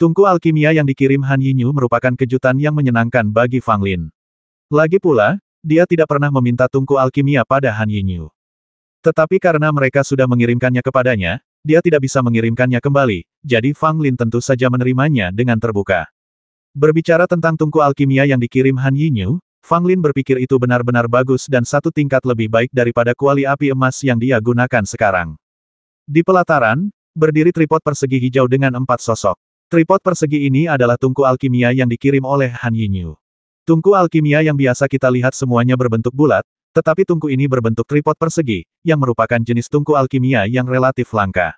Tungku alkimia yang dikirim Han Yinyu merupakan kejutan yang menyenangkan bagi Fang Lin. Lagi pula, dia tidak pernah meminta tungku alkimia pada Han Yinyu. Tetapi karena mereka sudah mengirimkannya kepadanya, dia tidak bisa mengirimkannya kembali, jadi Fang Lin tentu saja menerimanya dengan terbuka. Berbicara tentang tungku alkimia yang dikirim Han Yinyu, Fang Lin berpikir itu benar-benar bagus dan satu tingkat lebih baik daripada kuali api emas yang dia gunakan sekarang. Di pelataran, berdiri tripod persegi hijau dengan 4 sosok. Tripod persegi ini adalah tungku alkimia yang dikirim oleh Han Yinyu. Tungku alkimia yang biasa kita lihat semuanya berbentuk bulat, tetapi tungku ini berbentuk tripod persegi, yang merupakan jenis tungku alkimia yang relatif langka.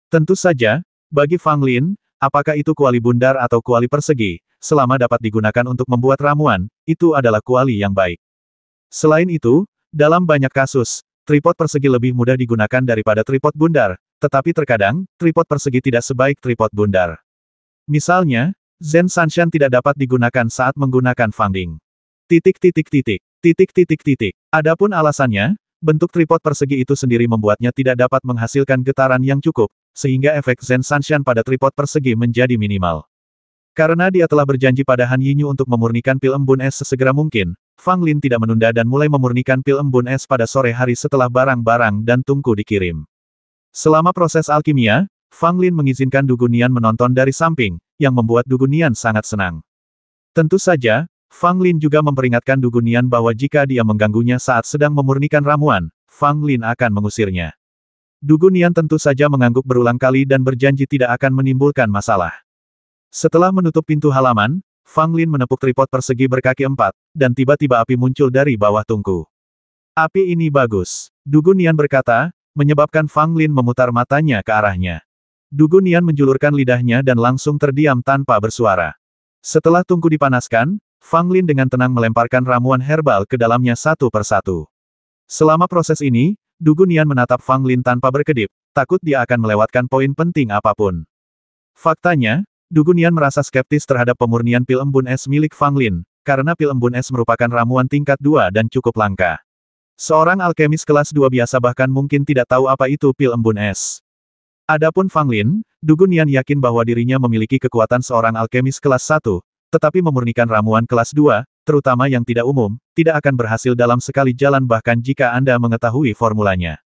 Tentu saja, bagi Fang Lin, apakah itu kuali bundar atau kuali persegi, selama dapat digunakan untuk membuat ramuan, itu adalah kuali yang baik. Selain itu, dalam banyak kasus, tripod persegi lebih mudah digunakan daripada tripod bundar, tetapi terkadang, tripod persegi tidak sebaik tripod bundar. Misalnya, Zen Sanshan tidak dapat digunakan saat menggunakan Fangding. Adapun alasannya, bentuk tripod persegi itu sendiri membuatnya tidak dapat menghasilkan getaran yang cukup, sehingga efek Zen Sanshan pada tripod persegi menjadi minimal. Karena dia telah berjanji pada Han Yinyu untuk memurnikan pil embun es sesegera mungkin, Fang Lin tidak menunda dan mulai memurnikan pil embun es pada sore hari setelah barang-barang dan tungku dikirim. Selama proses alkimia, Fang Lin mengizinkan Du Gunian menonton dari samping, yang membuat Du Gunian sangat senang. Tentu saja, Fang Lin juga memperingatkan Du Gunian bahwa jika dia mengganggunya saat sedang memurnikan ramuan, Fang Lin akan mengusirnya. Du Gunian tentu saja mengangguk berulang kali dan berjanji tidak akan menimbulkan masalah. Setelah menutup pintu halaman, Fang Lin menepuk tripod persegi berkaki 4, dan tiba-tiba api muncul dari bawah tungku. Api ini bagus, Du Gunian berkata, menyebabkan Fang Lin memutar matanya ke arahnya. Du Gunian menjulurkan lidahnya dan langsung terdiam tanpa bersuara. Setelah tungku dipanaskan, Fang Lin dengan tenang melemparkan ramuan herbal ke dalamnya satu persatu. Selama proses ini, Du Gunian menatap Fang Lin tanpa berkedip, takut dia akan melewatkan poin penting apapun. Faktanya, Du Gunian merasa skeptis terhadap pemurnian pil embun es milik Fang Lin, karena pil embun es merupakan ramuan tingkat 2 dan cukup langka. Seorang alkemis kelas 2 biasa bahkan mungkin tidak tahu apa itu pil embun es. Adapun Fang Lin, Du Gunian yakin bahwa dirinya memiliki kekuatan seorang alkemis kelas 1, tetapi memurnikan ramuan kelas 2, terutama yang tidak umum, tidak akan berhasil dalam sekali jalan bahkan jika Anda mengetahui formulanya.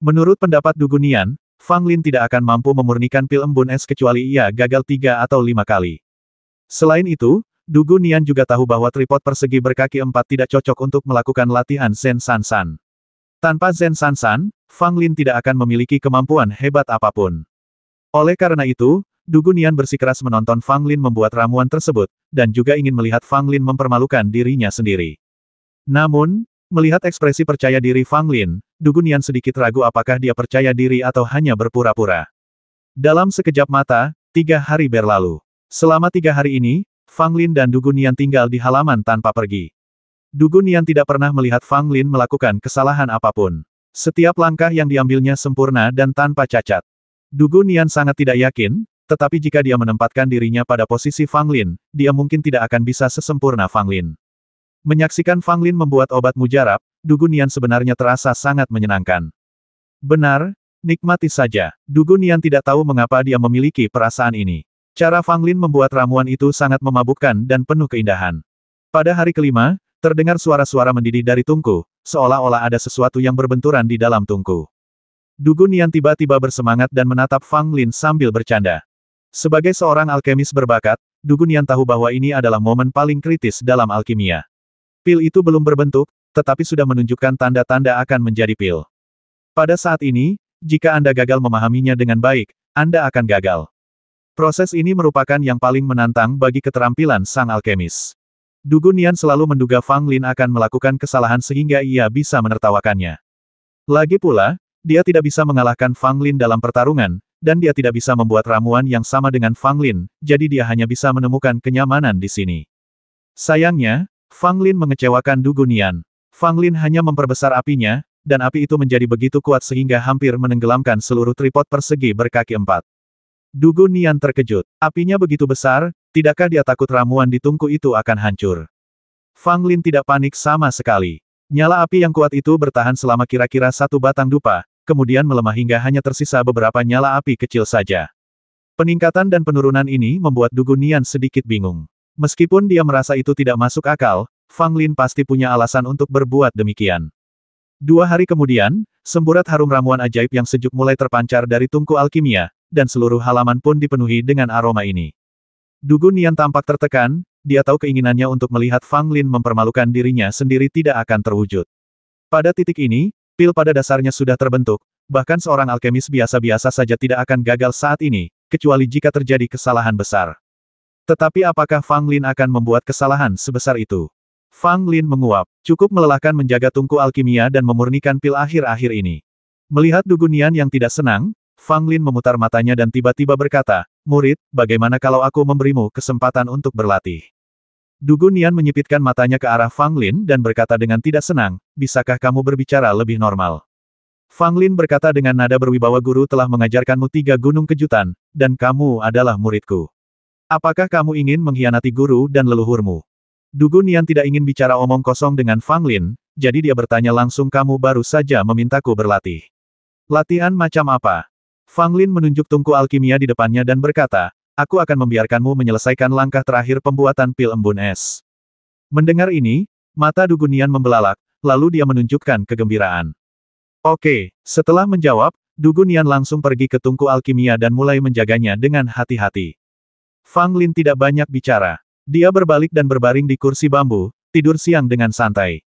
Menurut pendapat Du Gunian, Fang Lin tidak akan mampu memurnikan pil embun es kecuali ia gagal 3 atau 5 kali. Selain itu, Du Gunian juga tahu bahwa tripod persegi berkaki 4 tidak cocok untuk melakukan latihan Zen Sansan. Tanpa Zen Sansan, Fang Lin tidak akan memiliki kemampuan hebat apapun. Oleh karena itu, Du Gunian bersikeras menonton Fang Lin membuat ramuan tersebut, dan juga ingin melihat Fang Lin mempermalukan dirinya sendiri. Namun, melihat ekspresi percaya diri Fang Lin, Du Gunian sedikit ragu apakah dia percaya diri atau hanya berpura-pura. Dalam sekejap mata, 3 hari berlalu. Selama 3 hari ini, Fang Lin dan Du Gunian tinggal di halaman tanpa pergi. Du Gunian tidak pernah melihat Fang Lin melakukan kesalahan apapun. Setiap langkah yang diambilnya sempurna dan tanpa cacat. Du Gunian sangat tidak yakin, tetapi jika dia menempatkan dirinya pada posisi Fang Lin, dia mungkin tidak akan bisa sesempurna Fang Lin. Menyaksikan Fang Lin membuat obat mujarab, Du Gunian sebenarnya terasa sangat menyenangkan. Benar, nikmati saja. Du Gunian tidak tahu mengapa dia memiliki perasaan ini. Cara Fang Lin membuat ramuan itu sangat memabukkan dan penuh keindahan. Pada hari kelima, terdengar suara-suara mendidih dari tungku, seolah-olah ada sesuatu yang berbenturan di dalam tungku. Du Gunian tiba-tiba bersemangat dan menatap Fang Lin sambil bercanda. Sebagai seorang alkemis berbakat, Du Gunian tahu bahwa ini adalah momen paling kritis dalam alkimia. Pil itu belum berbentuk, tetapi sudah menunjukkan tanda-tanda akan menjadi pil. Pada saat ini, jika Anda gagal memahaminya dengan baik, Anda akan gagal. Proses ini merupakan yang paling menantang bagi keterampilan sang alkemis. Du Gunian selalu menduga Fang Lin akan melakukan kesalahan sehingga ia bisa menertawakannya. Lagi pula, dia tidak bisa mengalahkan Fang Lin dalam pertarungan, dan dia tidak bisa membuat ramuan yang sama dengan Fang Lin, jadi dia hanya bisa menemukan kenyamanan di sini. Sayangnya, Fang Lin mengecewakan Du Gunian. Fang Lin hanya memperbesar apinya, dan api itu menjadi begitu kuat sehingga hampir menenggelamkan seluruh tripod persegi berkaki 4. Du Gunian terkejut. Apinya begitu besar, tidakkah dia takut ramuan di tungku itu akan hancur? Fang Lin tidak panik sama sekali. Nyala api yang kuat itu bertahan selama kira-kira 1 batang dupa, kemudian melemah hingga hanya tersisa beberapa nyala api kecil saja. Peningkatan dan penurunan ini membuat Dugu Nian sedikit bingung. Meskipun dia merasa itu tidak masuk akal, Fang Lin pasti punya alasan untuk berbuat demikian. 2 hari kemudian, semburat harum ramuan ajaib yang sejuk mulai terpancar dari tungku alkimia, dan seluruh halaman pun dipenuhi dengan aroma ini. Dugu Nian tampak tertekan, dia tahu keinginannya untuk melihat Fang Lin mempermalukan dirinya sendiri tidak akan terwujud. Pada titik ini, pil pada dasarnya sudah terbentuk, bahkan seorang alkemis biasa-biasa saja tidak akan gagal saat ini, kecuali jika terjadi kesalahan besar. Tetapi apakah Fang Lin akan membuat kesalahan sebesar itu? Fang Lin menguap, cukup melelahkan menjaga tungku alkimia dan memurnikan pil akhir-akhir ini. Melihat Dugu Nian yang tidak senang, Fang Lin memutar matanya dan tiba-tiba berkata, "Murid, bagaimana kalau aku memberimu kesempatan untuk berlatih?" Dugu Nian menyipitkan matanya ke arah Fang Lin dan berkata dengan tidak senang, "Bisakah kamu berbicara lebih normal?" Fang Lin berkata dengan nada berwibawa, "Guru telah mengajarkanmu 3 gunung kejutan, dan kamu adalah muridku. Apakah kamu ingin mengkhianati guru dan leluhurmu?" Dugu Nian tidak ingin bicara omong kosong dengan Fang Lin, jadi dia bertanya langsung, "Kamu baru saja memintaku berlatih. Latihan macam apa?" Fang Lin menunjuk tungku alkimia di depannya dan berkata, "Aku akan membiarkanmu menyelesaikan langkah terakhir pembuatan pil embun es." Mendengar ini, mata Dugu Nian membelalak, lalu dia menunjukkan kegembiraan. Oke, setelah menjawab, Dugu Nian langsung pergi ke tungku alkimia dan mulai menjaganya dengan hati-hati. Fang Lin tidak banyak bicara. Dia berbalik dan berbaring di kursi bambu, tidur siang dengan santai.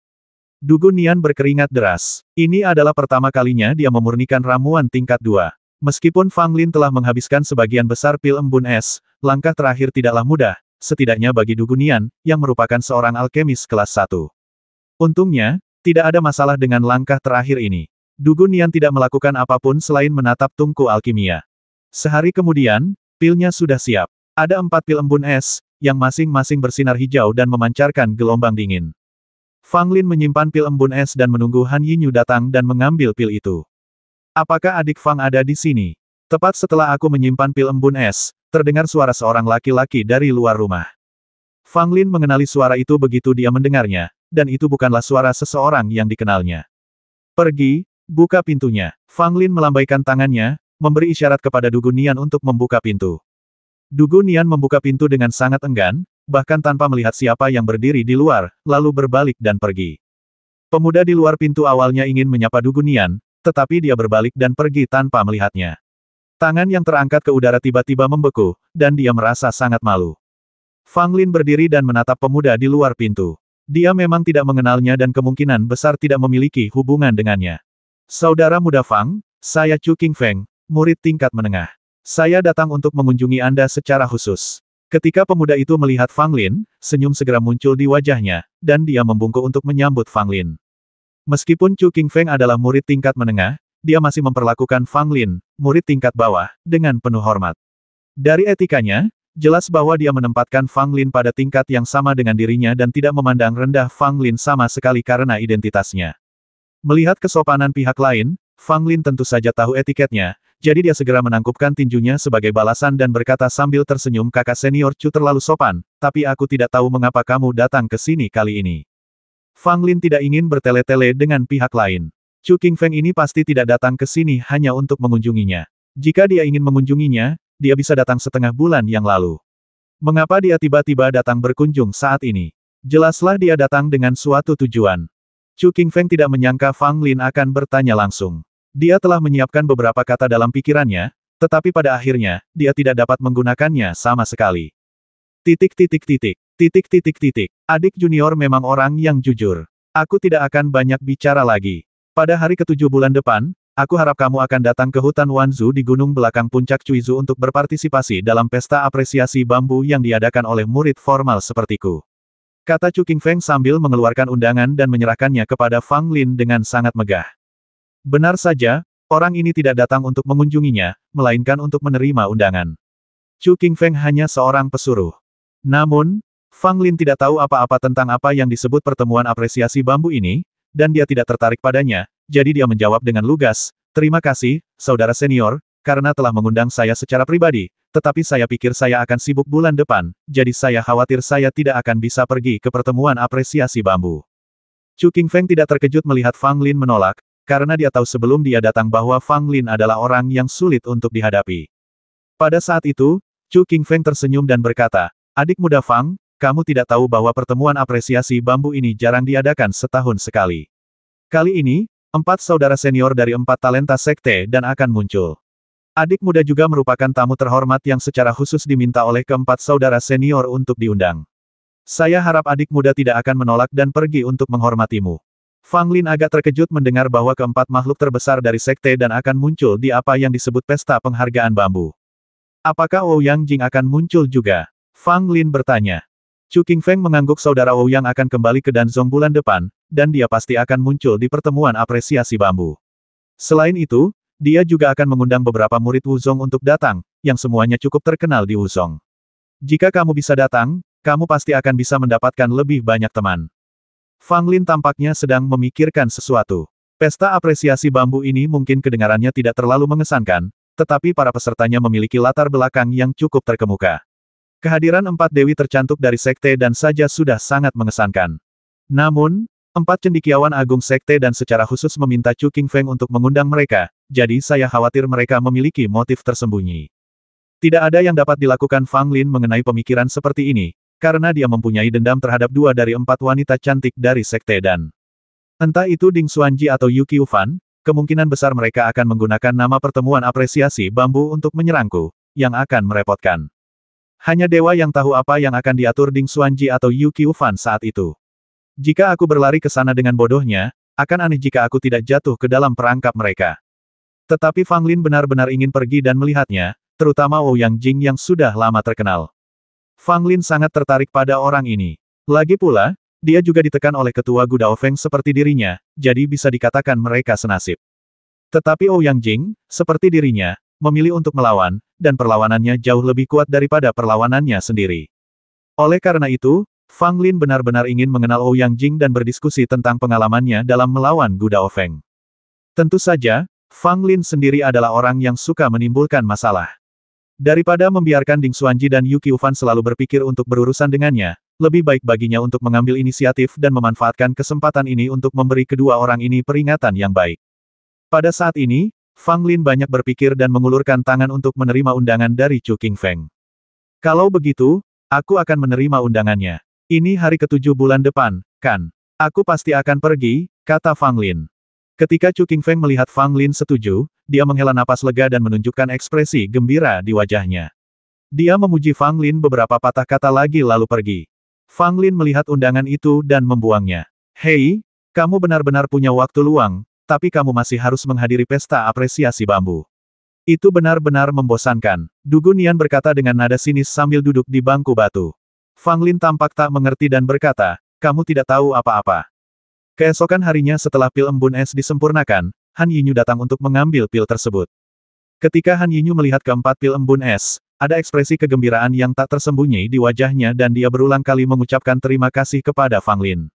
Dugu Nian berkeringat deras. Ini adalah pertama kalinya dia memurnikan ramuan tingkat 2. Meskipun Fang Lin telah menghabiskan sebagian besar pil embun es, langkah terakhir tidaklah mudah, setidaknya bagi Dugu Nian, yang merupakan seorang alkemis kelas 1. Untungnya, tidak ada masalah dengan langkah terakhir ini. Dugu Nian tidak melakukan apapun selain menatap tungku alkimia. Sehari kemudian, pilnya sudah siap. Ada 4 pil embun es, yang masing-masing bersinar hijau dan memancarkan gelombang dingin. Fang Lin menyimpan pil embun es dan menunggu Han Yinyu datang dan mengambil pil itu. "Apakah adik Fang ada di sini?" Tepat setelah aku menyimpan pil embun es, terdengar suara seorang laki-laki dari luar rumah. Fang Lin mengenali suara itu begitu dia mendengarnya, dan itu bukanlah suara seseorang yang dikenalnya. "Pergi, buka pintunya." Fang Lin melambaikan tangannya, memberi isyarat kepada Dugu Nian untuk membuka pintu. Dugu Nian membuka pintu dengan sangat enggan, bahkan tanpa melihat siapa yang berdiri di luar, lalu berbalik dan pergi. Pemuda di luar pintu awalnya ingin menyapa Dugu Nian, tetapi dia berbalik dan pergi tanpa melihatnya. Tangan yang terangkat ke udara tiba-tiba membeku, dan dia merasa sangat malu. Fang Lin berdiri dan menatap pemuda di luar pintu. Dia memang tidak mengenalnya dan kemungkinan besar tidak memiliki hubungan dengannya. "Saudara muda Fang, saya Chu Qingfeng, murid tingkat menengah. Saya datang untuk mengunjungi Anda secara khusus." Ketika pemuda itu melihat Fang Lin, senyum segera muncul di wajahnya, dan dia membungkuk untuk menyambut Fang Lin. Meskipun Chu Qingfeng adalah murid tingkat menengah, dia masih memperlakukan Fang Lin, murid tingkat bawah, dengan penuh hormat. Dari etikanya, jelas bahwa dia menempatkan Fang Lin pada tingkat yang sama dengan dirinya dan tidak memandang rendah Fang Lin sama sekali karena identitasnya. Melihat kesopanan pihak lain, Fang Lin tentu saja tahu etiketnya, jadi dia segera menangkupkan tinjunya sebagai balasan dan berkata sambil tersenyum, "Kakak senior Chu terlalu sopan, tapi aku tidak tahu mengapa kamu datang ke sini kali ini." Fang Lin tidak ingin bertele-tele dengan pihak lain. Chu Qingfeng ini pasti tidak datang ke sini hanya untuk mengunjunginya. Jika dia ingin mengunjunginya, dia bisa datang setengah bulan yang lalu. Mengapa dia tiba-tiba datang berkunjung saat ini? Jelaslah dia datang dengan suatu tujuan. Chu Qingfeng tidak menyangka Fang Lin akan bertanya langsung. Dia telah menyiapkan beberapa kata dalam pikirannya, tetapi pada akhirnya, dia tidak dapat menggunakannya sama sekali. Adik junior memang orang yang jujur. Aku tidak akan banyak bicara lagi. Pada hari ke-7 bulan depan, aku harap kamu akan datang ke hutan Wanzu di gunung belakang puncak Cuizu untuk berpartisipasi dalam pesta apresiasi bambu yang diadakan oleh murid formal sepertiku. Kata Chu Qingfeng sambil mengeluarkan undangan dan menyerahkannya kepada Fang Lin dengan sangat megah. Benar saja, orang ini tidak datang untuk mengunjunginya, melainkan untuk menerima undangan. Chu Qingfeng hanya seorang pesuruh. Namun, Fang Lin tidak tahu apa-apa tentang apa yang disebut pertemuan apresiasi bambu ini, dan dia tidak tertarik padanya, jadi dia menjawab dengan lugas, "Terima kasih, saudara senior, karena telah mengundang saya secara pribadi, tetapi saya pikir saya akan sibuk bulan depan, jadi saya khawatir saya tidak akan bisa pergi ke pertemuan apresiasi bambu." Chu Qingfeng tidak terkejut melihat Fang Lin menolak, karena dia tahu sebelum dia datang bahwa Fang Lin adalah orang yang sulit untuk dihadapi. Pada saat itu, Chu Qingfeng tersenyum dan berkata, "Adik muda Fang, kamu tidak tahu bahwa pertemuan apresiasi bambu ini jarang diadakan setahun sekali. Kali ini, 4 saudara senior dari 4 talenta sekte dan akan muncul. Adik muda juga merupakan tamu terhormat yang secara khusus diminta oleh keempat saudara senior untuk diundang. Saya harap adik muda tidak akan menolak dan pergi untuk menghormatimu." Fang Lin agak terkejut mendengar bahwa keempat makhluk terbesar dari sekte dan akan muncul di apa yang disebut pesta penghargaan bambu. Apakah Ouyang Jing akan muncul juga? Fang Lin bertanya. Chu Qingfeng mengangguk saudara Ouyang akan kembali ke Danzong bulan depan, dan dia pasti akan muncul di pertemuan apresiasi bambu. Selain itu, dia juga akan mengundang beberapa murid Wuzong untuk datang, yang semuanya cukup terkenal di Wuzong. Jika kamu bisa datang, kamu pasti akan bisa mendapatkan lebih banyak teman. Fang Lin tampaknya sedang memikirkan sesuatu. Pesta apresiasi bambu ini mungkin kedengarannya tidak terlalu mengesankan, tetapi para pesertanya memiliki latar belakang yang cukup terkemuka. Kehadiran 4 dewi tercantik dari sekte dan saja sudah sangat mengesankan. Namun, 4 cendekiawan agung sekte dan secara khusus meminta Chu Qingfeng untuk mengundang mereka, jadi saya khawatir mereka memiliki motif tersembunyi. Tidak ada yang dapat dilakukan Fang Lin mengenai pemikiran seperti ini, karena dia mempunyai dendam terhadap 2 dari 4 wanita cantik dari sekte dan entah itu Ding Xuanji atau Yu Qiufan, kemungkinan besar mereka akan menggunakan nama pertemuan apresiasi bambu untuk menyerangku, yang akan merepotkan. Hanya dewa yang tahu apa yang akan diatur Ding Xuanji atau Yu Qiufan saat itu. Jika aku berlari ke sana dengan bodohnya, akan aneh jika aku tidak jatuh ke dalam perangkap mereka. Tetapi Fang Lin benar-benar ingin pergi dan melihatnya, terutama Ouyang Jing yang sudah lama terkenal. Fang Lin sangat tertarik pada orang ini. Lagi pula, dia juga ditekan oleh ketua Gu Daofeng seperti dirinya, jadi bisa dikatakan mereka senasib. Tetapi Ouyang Jing, seperti dirinya, memilih untuk melawan, dan perlawanannya jauh lebih kuat daripada perlawanannya sendiri. Oleh karena itu, Fang Lin benar-benar ingin mengenal Ouyang Jing dan berdiskusi tentang pengalamannya dalam melawan Gu Daofeng. Tentu saja, Fang Lin sendiri adalah orang yang suka menimbulkan masalah. Daripada membiarkan Ding Xuanji dan Yu Qiufan selalu berpikir untuk berurusan dengannya, lebih baik baginya untuk mengambil inisiatif dan memanfaatkan kesempatan ini untuk memberi kedua orang ini peringatan yang baik. Pada saat ini, Fang Lin banyak berpikir dan mengulurkan tangan untuk menerima undangan dari Chu Qingfeng. Kalau begitu, aku akan menerima undangannya. Ini hari ke-7 bulan depan, kan? Aku pasti akan pergi, kata Fang Lin. Ketika Chu Qingfeng melihat Fang Lin setuju, dia menghela napas lega dan menunjukkan ekspresi gembira di wajahnya. Dia memuji Fang Lin beberapa patah kata lagi lalu pergi. Fang Lin melihat undangan itu dan membuangnya. Hei, kamu benar-benar punya waktu luang, tapi kamu masih harus menghadiri pesta apresiasi bambu. Itu benar-benar membosankan. Dugu Nian berkata dengan nada sinis sambil duduk di bangku batu. Fang Lin tampak tak mengerti dan berkata, kamu tidak tahu apa-apa. Keesokan harinya setelah pil embun es disempurnakan, Han Yinyu datang untuk mengambil pil tersebut. Ketika Han Yinyu melihat keempat pil embun es, ada ekspresi kegembiraan yang tak tersembunyi di wajahnya dan dia berulang kali mengucapkan terima kasih kepada Fang Lin.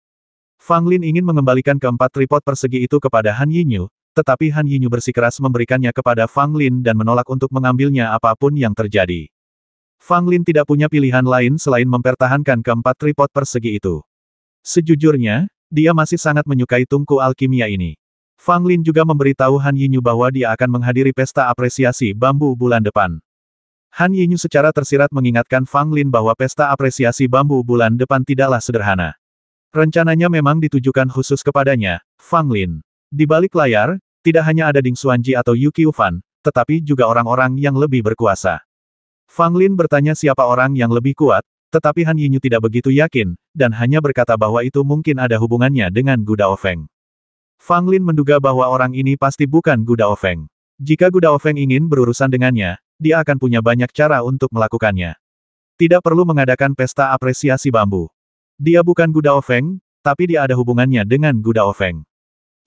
Fang Lin ingin mengembalikan keempat tripod persegi itu kepada Han Yinyu, tetapi Han Yinyu bersikeras memberikannya kepada Fang Lin dan menolak untuk mengambilnya apapun yang terjadi. Fang Lin tidak punya pilihan lain selain mempertahankan keempat tripod persegi itu. Sejujurnya, dia masih sangat menyukai tungku alkimia ini. Fang Lin juga memberitahu Han Yinyu bahwa dia akan menghadiri pesta apresiasi bambu bulan depan. Han Yinyu secara tersirat mengingatkan Fang Lin bahwa pesta apresiasi bambu bulan depan tidaklah sederhana. Rencananya memang ditujukan khusus kepadanya, Fang Lin. Di balik layar, tidak hanya ada Ding Xuanji atau Yu Qiufan, tetapi juga orang-orang yang lebih berkuasa. Fang Lin bertanya siapa orang yang lebih kuat, tetapi Han Yinyu tidak begitu yakin, dan hanya berkata bahwa itu mungkin ada hubungannya dengan Gu Daofeng. Fang Lin menduga bahwa orang ini pasti bukan Gu Daofeng. Jika Gu Daofeng ingin berurusan dengannya, dia akan punya banyak cara untuk melakukannya. Tidak perlu mengadakan pesta apresiasi bambu. Dia bukan Gu Daofeng, tapi dia ada hubungannya dengan Gu Daofeng.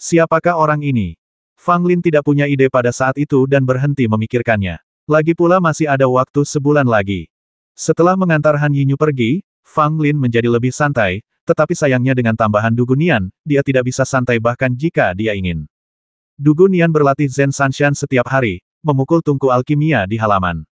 Siapakah orang ini? Fang Lin tidak punya ide pada saat itu dan berhenti memikirkannya. Lagi pula masih ada waktu sebulan lagi. Setelah mengantar Han Yinyu pergi, Fang Lin menjadi lebih santai, tetapi sayangnya dengan tambahan Dugu Nian, dia tidak bisa santai bahkan jika dia ingin. Dugu Nian berlatih Zen Sanshan setiap hari, memukul tungku alkimia di halaman.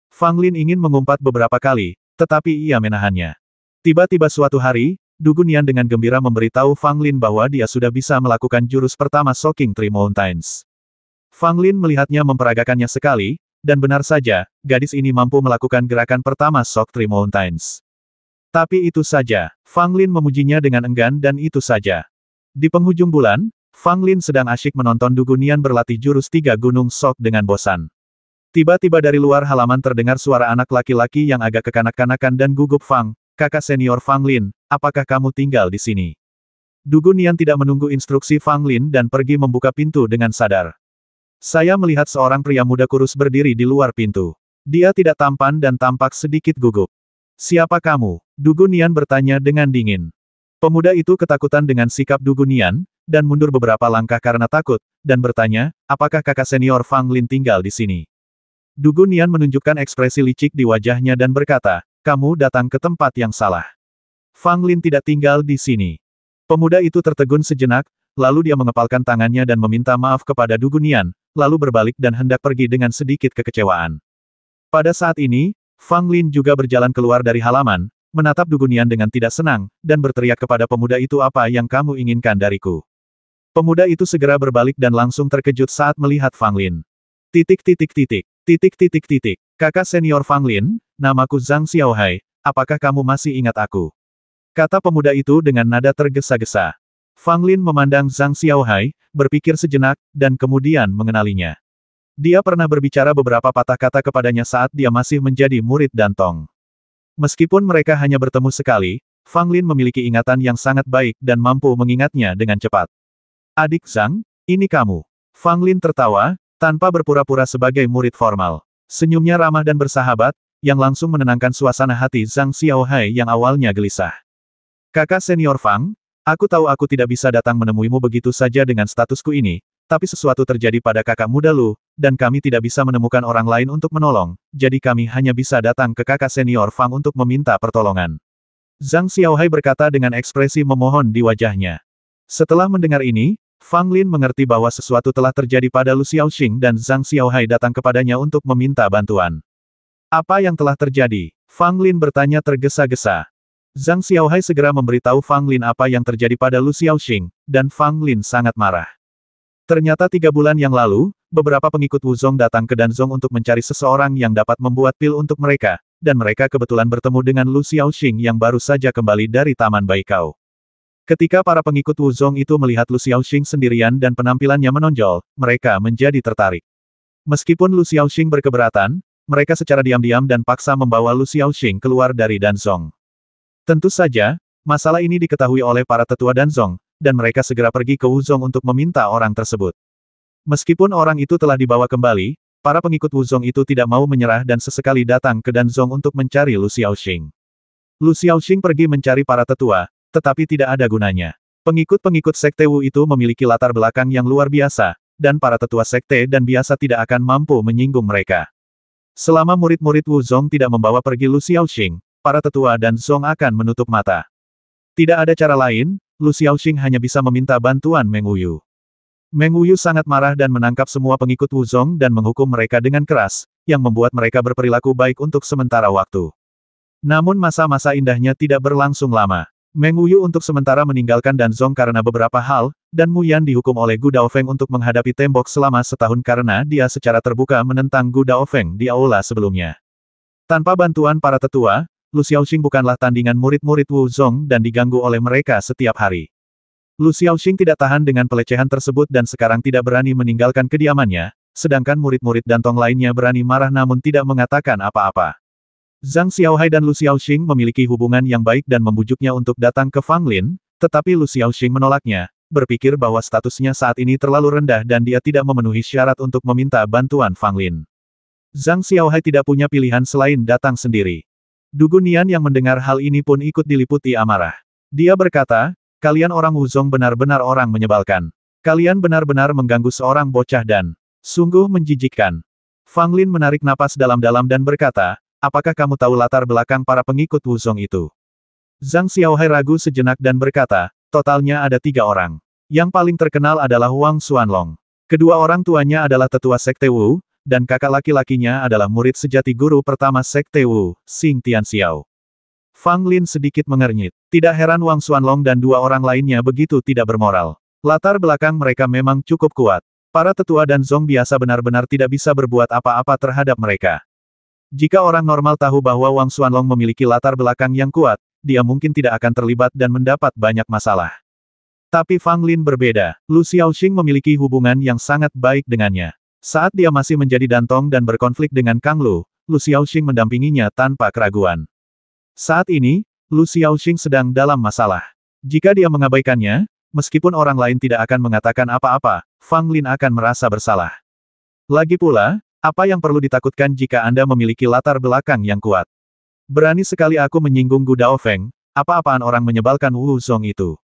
Fang Lin ingin mengumpat beberapa kali, tetapi ia menahannya. Tiba-tiba suatu hari, Dugu Nian dengan gembira memberitahu Fang Lin bahwa dia sudah bisa melakukan jurus pertama Shocking Three Mountains. Fang Lin melihatnya memperagakannya sekali, dan benar saja, gadis ini mampu melakukan gerakan pertama Shock Three Mountains. Tapi itu saja, Fang Lin memujinya dengan enggan dan itu saja. Di penghujung bulan, Fang Lin sedang asyik menonton Du Gunian berlatih jurus 3 gunung Shock dengan bosan. Tiba-tiba dari luar halaman terdengar suara anak laki-laki yang agak kekanak-kanakan dan gugup. Fang, kakak senior Fang Lin, apakah kamu tinggal di sini? Du Gunian tidak menunggu instruksi Fang Lin dan pergi membuka pintu dengan sadar. Saya melihat seorang pria muda kurus berdiri di luar pintu. Dia tidak tampan dan tampak sedikit gugup. Siapa kamu? Du Gunian bertanya dengan dingin. Pemuda itu ketakutan dengan sikap Du Gunian, dan mundur beberapa langkah karena takut, dan bertanya, apakah kakak senior Fang Lin tinggal di sini? Du Gunian menunjukkan ekspresi licik di wajahnya dan berkata, kamu datang ke tempat yang salah. Fang Lin tidak tinggal di sini. Pemuda itu tertegun sejenak, lalu dia mengepalkan tangannya dan meminta maaf kepada Du Gunian, lalu berbalik dan hendak pergi dengan sedikit kekecewaan. Pada saat ini, Fang Lin juga berjalan keluar dari halaman, menatap Du Gunian dengan tidak senang, dan berteriak kepada pemuda itu apa yang kamu inginkan dariku. Pemuda itu segera berbalik dan langsung terkejut saat melihat Fang Lin. Kakak senior Fang Lin, namaku Zhang Xiaohai, apakah kamu masih ingat aku? Kata pemuda itu dengan nada tergesa-gesa. Fang Lin memandang Zhang Xiaohai, berpikir sejenak, dan kemudian mengenalinya. Dia pernah berbicara beberapa patah kata kepadanya saat dia masih menjadi murid Dantong. Meskipun mereka hanya bertemu sekali, Fang Lin memiliki ingatan yang sangat baik dan mampu mengingatnya dengan cepat. Adik Zhang, ini kamu. Fang Lin tertawa, tanpa berpura-pura sebagai murid formal. Senyumnya ramah dan bersahabat, yang langsung menenangkan suasana hati Zhang Xiaohai yang awalnya gelisah. Kakak senior Fang, aku tahu aku tidak bisa datang menemuimu begitu saja dengan statusku ini, tapi sesuatu terjadi pada kakak muda Lu, dan kami tidak bisa menemukan orang lain untuk menolong, jadi kami hanya bisa datang ke kakak senior Fang untuk meminta pertolongan. Zhang Xiaohai berkata dengan ekspresi memohon di wajahnya. Setelah mendengar ini, Fang Lin mengerti bahwa sesuatu telah terjadi pada Lu Xiaoxing dan Zhang Xiaohai datang kepadanya untuk meminta bantuan. Apa yang telah terjadi? Fang Lin bertanya tergesa-gesa. Zhang Xiaohai segera memberitahu Fang Lin apa yang terjadi pada Lu Xiaoxing, dan Fang Lin sangat marah. Ternyata 3 bulan yang lalu, beberapa pengikut Wuzong datang ke Danzong untuk mencari seseorang yang dapat membuat pil untuk mereka, dan mereka kebetulan bertemu dengan Lu Xiaoxing yang baru saja kembali dari Taman Baikao. Ketika para pengikut Wuzong itu melihat Lu Xiaoxing sendirian dan penampilannya menonjol, mereka menjadi tertarik. Meskipun Lu Xiaoxing berkeberatan, mereka secara diam-diam dan paksa membawa Lu Xiaoxing keluar dari Danzong. Tentu saja, masalah ini diketahui oleh para tetua Danzong, dan mereka segera pergi ke Wuzong untuk meminta orang tersebut. Meskipun orang itu telah dibawa kembali, para pengikut Wuzong itu tidak mau menyerah dan sesekali datang ke Danzong untuk mencari Lu Xiaoxing. Lu Xiaoxing pergi mencari para tetua, tetapi tidak ada gunanya. Pengikut-pengikut Sekte Wu itu memiliki latar belakang yang luar biasa, dan para tetua Sekte dan biasa tidak akan mampu menyinggung mereka. Selama murid-murid Wuzong tidak membawa pergi Lu Xiaoxing, para tetua dan Zong akan menutup mata. Tidak ada cara lain, Lu Xiaoxing hanya bisa meminta bantuan Meng Wuyu. Meng Wuyu sangat marah dan menangkap semua pengikut Wuzong dan menghukum mereka dengan keras, yang membuat mereka berperilaku baik untuk sementara waktu. Namun masa-masa indahnya tidak berlangsung lama. Meng Wuyu untuk sementara meninggalkan Danzong karena beberapa hal, dan Mu Yan dihukum oleh Gu Daofeng untuk menghadapi tembok selama setahun karena dia secara terbuka menentang Gu Daofeng di aula sebelumnya. Tanpa bantuan para tetua, Lu Xiaoxing bukanlah tandingan murid-murid Wuzong dan diganggu oleh mereka setiap hari. Lu Xiaoxing tidak tahan dengan pelecehan tersebut dan sekarang tidak berani meninggalkan kediamannya, sedangkan murid-murid Dantong lainnya berani marah namun tidak mengatakan apa-apa. Zhang Xiaohai dan Lu Xiaoxing memiliki hubungan yang baik dan membujuknya untuk datang ke Fang Lin, tetapi Lu Xiaoxing menolaknya, berpikir bahwa statusnya saat ini terlalu rendah dan dia tidak memenuhi syarat untuk meminta bantuan Fang Lin. Zhang Xiaohai tidak punya pilihan selain datang sendiri. Du Gunian yang mendengar hal ini pun ikut diliputi amarah. Dia berkata, kalian orang Wuzong benar-benar orang menyebalkan. Kalian benar-benar mengganggu seorang bocah dan sungguh menjijikkan. Fang Lin menarik napas dalam-dalam dan berkata, apakah kamu tahu latar belakang para pengikut Wuzong itu? Zhang Xiaohai ragu sejenak dan berkata, totalnya ada 3 orang. Yang paling terkenal adalah Wang Xuanlong. Kedua orang tuanya adalah tetua Sekte Wu, dan kakak laki-lakinya adalah murid sejati guru pertama Sekte Wu, Xing Tianxiao. Fang Lin sedikit mengernyit. Tidak heran Wang Xuanlong dan 2 orang lainnya begitu tidak bermoral. Latar belakang mereka memang cukup kuat. Para tetua dan Zong biasa benar-benar tidak bisa berbuat apa-apa terhadap mereka. Jika orang normal tahu bahwa Wang Xuanlong memiliki latar belakang yang kuat, dia mungkin tidak akan terlibat dan mendapat banyak masalah. Tapi Fang Lin berbeda. Lu Xiaoxing memiliki hubungan yang sangat baik dengannya. Saat dia masih menjadi dantong dan berkonflik dengan Kang Lu Xiaoxing mendampinginya tanpa keraguan. Saat ini, Lu Xiaoxing sedang dalam masalah. Jika dia mengabaikannya, meskipun orang lain tidak akan mengatakan apa-apa, Fang Lin akan merasa bersalah. Lagi pula, apa yang perlu ditakutkan jika Anda memiliki latar belakang yang kuat? Berani sekali aku menyinggung Gu Daofeng, apa-apaan orang menyebalkan Wu Zong itu.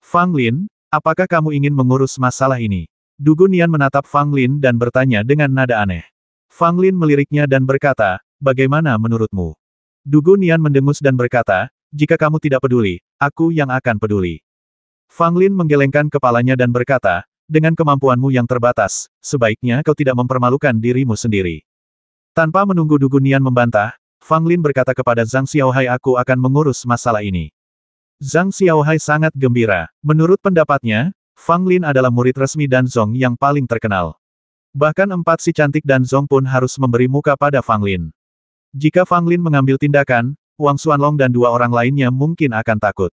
Fang Lin, apakah kamu ingin mengurus masalah ini? Du Gunian menatap Fang Lin dan bertanya dengan nada aneh. Fang Lin meliriknya dan berkata, bagaimana menurutmu? Du Gunian mendengus dan berkata, jika kamu tidak peduli, aku yang akan peduli. Fang Lin menggelengkan kepalanya dan berkata, dengan kemampuanmu yang terbatas, sebaiknya kau tidak mempermalukan dirimu sendiri. Tanpa menunggu Du Gunian membantah, Fang Lin berkata kepada Zhang Xiaohai, aku akan mengurus masalah ini. Zhang Xiaohai sangat gembira. Menurut pendapatnya, Fang Lin adalah murid resmi Dan Zong yang paling terkenal. Bahkan empat si cantik Dan Zong pun harus memberi muka pada Fang Lin. Jika Fang Lin mengambil tindakan, Wang Xuanlong dan dua orang lainnya mungkin akan takut.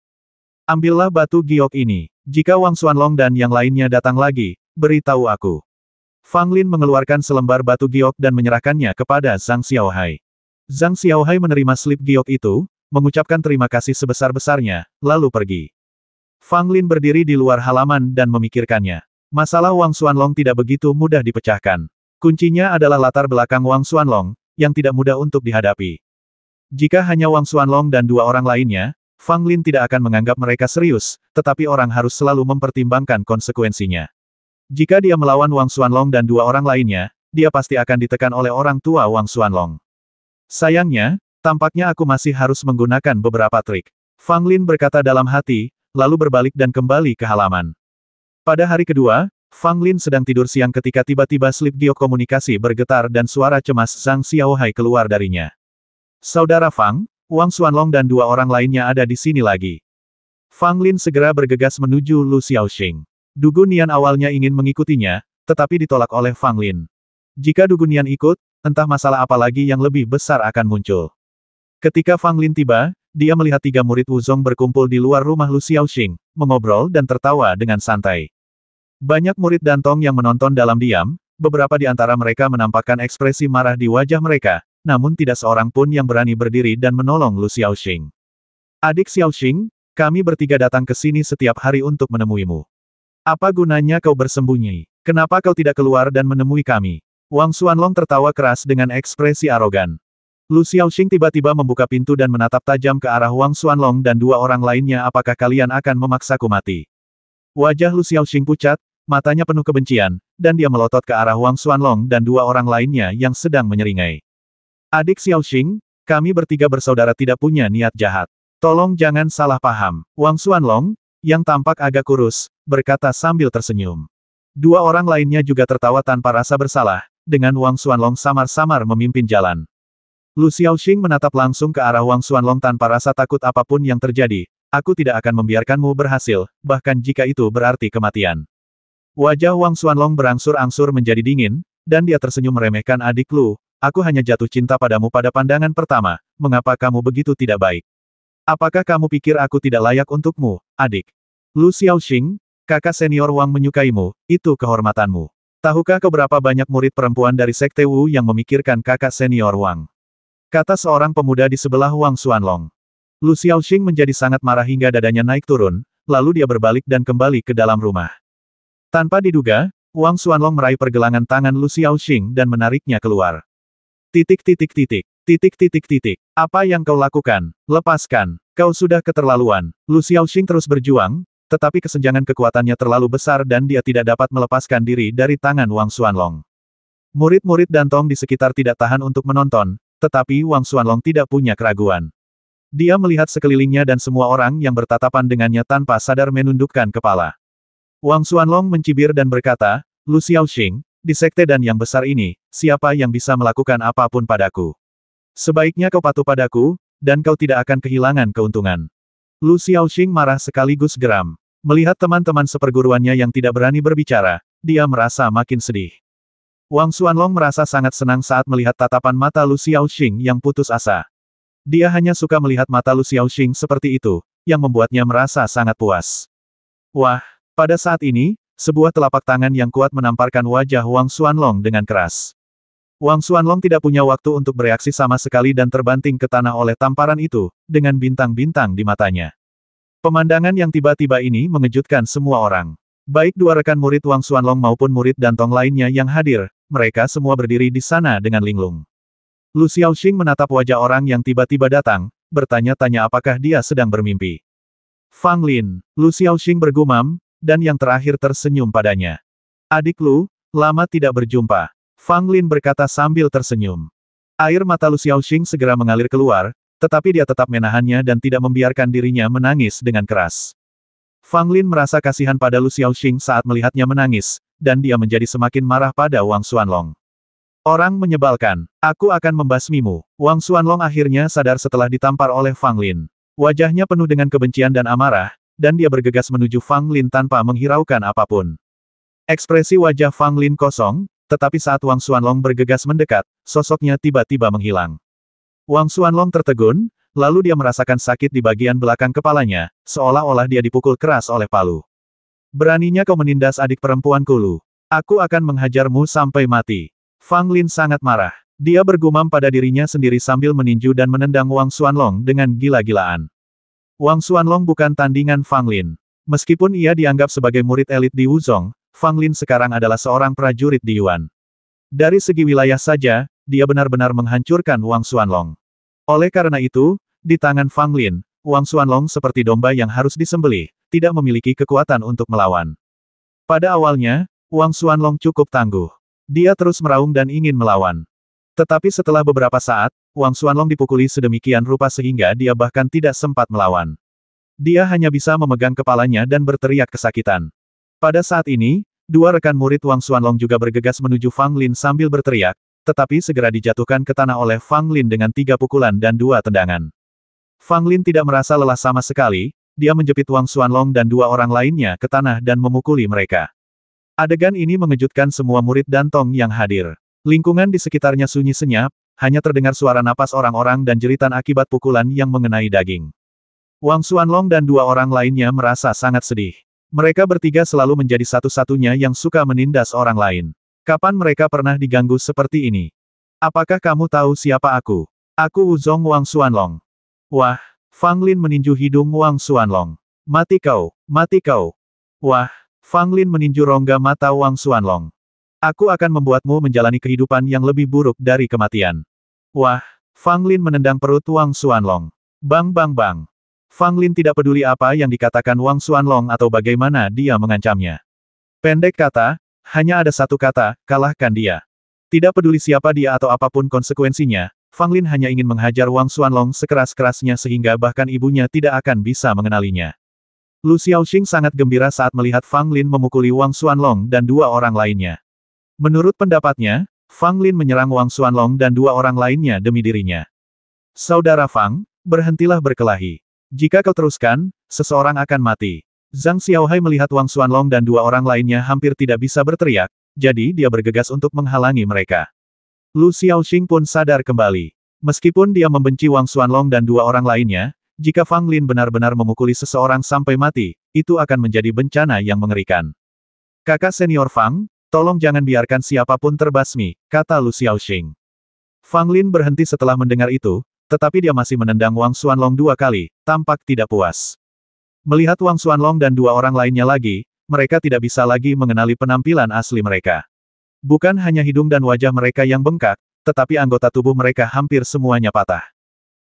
Ambillah batu giok ini. Jika Wang Xuanlong dan yang lainnya datang lagi, beritahu aku. Fang Lin mengeluarkan selembar batu giok dan menyerahkannya kepada Zhang Xiaohai. Zhang Xiaohai menerima slip giok itu, mengucapkan terima kasih sebesar-besarnya, lalu pergi. Fang Lin berdiri di luar halaman dan memikirkannya. Masalah Wang Xuanlong tidak begitu mudah dipecahkan. Kuncinya adalah latar belakang Wang Xuanlong, yang tidak mudah untuk dihadapi. Jika hanya Wang Xuanlong dan dua orang lainnya, Fang Lin tidak akan menganggap mereka serius, tetapi orang harus selalu mempertimbangkan konsekuensinya. Jika dia melawan Wang Xuanlong dan dua orang lainnya, dia pasti akan ditekan oleh orang tua Wang Xuanlong. Sayangnya, tampaknya aku masih harus menggunakan beberapa trik. Fang Lin berkata dalam hati, lalu berbalik dan kembali ke halaman. Pada hari kedua, Fang Lin sedang tidur siang ketika tiba-tiba slip giok komunikasi bergetar dan suara cemas Zhang Xiaohai keluar darinya. Saudara Fang, Wang Xuanlong dan dua orang lainnya ada di sini lagi. Fang Lin segera bergegas menuju Lu Xiaoxing. Du Gunian awalnya ingin mengikutinya, tetapi ditolak oleh Fang Lin. Jika Du Gunian ikut, entah masalah apa lagi yang lebih besar akan muncul. Ketika Fang Lin tiba, dia melihat tiga murid Wu Zong berkumpul di luar rumah Lu Xiaoxing, mengobrol dan tertawa dengan santai. Banyak murid Dantong yang menonton dalam diam, beberapa di antara mereka menampakkan ekspresi marah di wajah mereka, namun tidak seorang pun yang berani berdiri dan menolong Lu Xiaoxing. Adik Xiaoxing, kami bertiga datang ke sini setiap hari untuk menemuimu. Apa gunanya kau bersembunyi? Kenapa kau tidak keluar dan menemui kami? Wang Xuanlong tertawa keras dengan ekspresi arogan. Lu Xiaoxing tiba-tiba membuka pintu dan menatap tajam ke arah Wang Xuanlong dan dua orang lainnya. Apakah kalian akan memaksaku mati? Wajah Lu Xiaoxing pucat, matanya penuh kebencian, dan dia melotot ke arah Wang Xuanlong dan dua orang lainnya yang sedang menyeringai. Adik Xiaoxing, kami bertiga bersaudara tidak punya niat jahat. Tolong jangan salah paham. Wang Xuanlong, yang tampak agak kurus, berkata sambil tersenyum. Dua orang lainnya juga tertawa tanpa rasa bersalah, dengan Wang Xuanlong samar-samar memimpin jalan. Lu Xiaoxing menatap langsung ke arah Wang Xuanlong tanpa rasa takut apapun yang terjadi. Aku tidak akan membiarkanmu berhasil, bahkan jika itu berarti kematian. Wajah Wang Xuanlong berangsur-angsur menjadi dingin, dan dia tersenyum meremehkan adik Lu. Aku hanya jatuh cinta padamu pada pandangan pertama, mengapa kamu begitu tidak baik? Apakah kamu pikir aku tidak layak untukmu, adik? Lu Xiaoxing, kakak senior Wang menyukaimu, itu kehormatanmu. Tahukah keberapa banyak murid perempuan dari Sekte Wu yang memikirkan kakak senior Wang? Kata seorang pemuda di sebelah Wang Xuanlong. Lu Xiaoxing menjadi sangat marah hingga dadanya naik turun, lalu dia berbalik dan kembali ke dalam rumah. Tanpa diduga, Wang Xuanlong meraih pergelangan tangan Lu Xiaoxing dan menariknya keluar. Apa yang kau lakukan? Lepaskan. Kau sudah keterlaluan. Lu Xiaoxing terus berjuang, tetapi kesenjangan kekuatannya terlalu besar dan dia tidak dapat melepaskan diri dari tangan Wang Xuanlong. Murid-murid Dantong di sekitar tidak tahan untuk menonton, tetapi Wang Xuanlong tidak punya keraguan. Dia melihat sekelilingnya dan semua orang yang bertatapan dengannya tanpa sadar menundukkan kepala. Wang Xuanlong mencibir dan berkata, Lu Xiaoxing, di sekte dan yang besar ini, siapa yang bisa melakukan apapun padaku? Sebaiknya kau patuh padaku, dan kau tidak akan kehilangan keuntungan. Lu Xiaoxing marah sekaligus geram. Melihat teman-teman seperguruannya yang tidak berani berbicara, dia merasa makin sedih. Wang Xuanlong merasa sangat senang saat melihat tatapan mata Lu Xiaoxing yang putus asa. Dia hanya suka melihat mata Lu Xiaoxing seperti itu, yang membuatnya merasa sangat puas. Wah, pada saat ini, sebuah telapak tangan yang kuat menamparkan wajah Wang Xuanlong dengan keras. Wang Xuanlong tidak punya waktu untuk bereaksi sama sekali dan terbanting ke tanah oleh tamparan itu, dengan bintang-bintang di matanya. Pemandangan yang tiba-tiba ini mengejutkan semua orang. Baik dua rekan murid Wang Xuanlong maupun murid Dantong lainnya yang hadir, mereka semua berdiri di sana dengan linglung. Lu Xiaoxing menatap wajah orang yang tiba-tiba datang, bertanya-tanya apakah dia sedang bermimpi. Fang Lin, Lu Xiaoxing bergumam, dan yang terakhir tersenyum padanya. Adik Lu, lama tidak berjumpa. Fang Lin berkata sambil tersenyum. Air mata Lu Xiaoxing segera mengalir keluar, tetapi dia tetap menahannya dan tidak membiarkan dirinya menangis dengan keras. Fang Lin merasa kasihan pada Lu Xiaoxing saat melihatnya menangis, dan dia menjadi semakin marah pada Wang Xuanlong. Orang menyebalkan, aku akan membasmimu. Wang Xuanlong akhirnya sadar setelah ditampar oleh Fang Lin. Wajahnya penuh dengan kebencian dan amarah, dan dia bergegas menuju Fang Lin tanpa menghiraukan apapun. Ekspresi wajah Fang Lin kosong, tetapi saat Wang Xuanlong bergegas mendekat, sosoknya tiba-tiba menghilang. Wang Xuanlong tertegun, lalu dia merasakan sakit di bagian belakang kepalanya, seolah-olah dia dipukul keras oleh palu. Beraninya kau menindas adik perempuanku Lu. Aku akan menghajarmu sampai mati. Fang Lin sangat marah. Dia bergumam pada dirinya sendiri sambil meninju dan menendang Wang Xuanlong dengan gila-gilaan. Wang Xuanlong bukan tandingan Fang Lin. Meskipun ia dianggap sebagai murid elit di Wuzong, Fang Lin sekarang adalah seorang prajurit di Yuan. Dari segi wilayah saja, dia benar-benar menghancurkan Wang Xuanlong. Oleh karena itu, di tangan Fang Lin, Wang Xuanlong seperti domba yang harus disembelih, tidak memiliki kekuatan untuk melawan. Pada awalnya, Wang Xuanlong cukup tangguh. Dia terus meraung dan ingin melawan. Tetapi setelah beberapa saat, Wang Xuanlong dipukuli sedemikian rupa sehingga dia bahkan tidak sempat melawan. Dia hanya bisa memegang kepalanya dan berteriak kesakitan. Pada saat ini, dua rekan murid Wang Xuanlong juga bergegas menuju Fang Lin sambil berteriak, tetapi segera dijatuhkan ke tanah oleh Fang Lin dengan 3 pukulan dan 2 tendangan. Fang Lin tidak merasa lelah sama sekali, dia menjepit Wang Xuanlong dan 2 orang lainnya ke tanah dan memukuli mereka. Adegan ini mengejutkan semua murid Dantong yang hadir. Lingkungan di sekitarnya sunyi senyap, hanya terdengar suara napas orang-orang dan jeritan akibat pukulan yang mengenai daging. Wang Xuanlong dan 2 orang lainnya merasa sangat sedih. Mereka bertiga selalu menjadi satu-satunya yang suka menindas orang lain. Kapan mereka pernah diganggu seperti ini? Apakah kamu tahu siapa aku? Aku Wuzong Wang Xuanlong. Wah, Fang Lin meninju hidung Wang Xuanlong. Mati kau, mati kau. Wah, Fang Lin meninju rongga mata Wang Xuanlong. Aku akan membuatmu menjalani kehidupan yang lebih buruk dari kematian. Wah, Fang Lin menendang perut Wang Xuanlong. Bang bang bang. Fang Lin tidak peduli apa yang dikatakan Wang Xuanlong atau bagaimana dia mengancamnya. Pendek kata, hanya ada satu kata, kalahkan dia. Tidak peduli siapa dia atau apapun konsekuensinya, Fang Lin hanya ingin menghajar Wang Xuanlong sekeras-kerasnya sehingga bahkan ibunya tidak akan bisa mengenalinya. Lu Xiaoxing sangat gembira saat melihat Fang Lin memukuli Wang Xuanlong dan 2 orang lainnya. Menurut pendapatnya, Fang Lin menyerang Wang Xuanlong dan 2 orang lainnya demi dirinya. Saudara Fang, berhentilah berkelahi. Jika kau teruskan, seseorang akan mati. Zhang Xiaohai melihat Wang Xuanlong dan 2 orang lainnya hampir tidak bisa berteriak, jadi dia bergegas untuk menghalangi mereka. Lu Xiaoxing pun sadar kembali. Meskipun dia membenci Wang Xuanlong dan 2 orang lainnya, jika Fang Lin benar-benar memukuli seseorang sampai mati, itu akan menjadi bencana yang mengerikan. Kakak senior Fang, tolong jangan biarkan siapapun terbasmi, kata Lu Xiaoxing. Fang Lin berhenti setelah mendengar itu, tetapi dia masih menendang Wang Xuanlong 2 kali, tampak tidak puas. Melihat Wang Xuanlong dan 2 orang lainnya lagi, mereka tidak bisa lagi mengenali penampilan asli mereka. Bukan hanya hidung dan wajah mereka yang bengkak, tetapi anggota tubuh mereka hampir semuanya patah.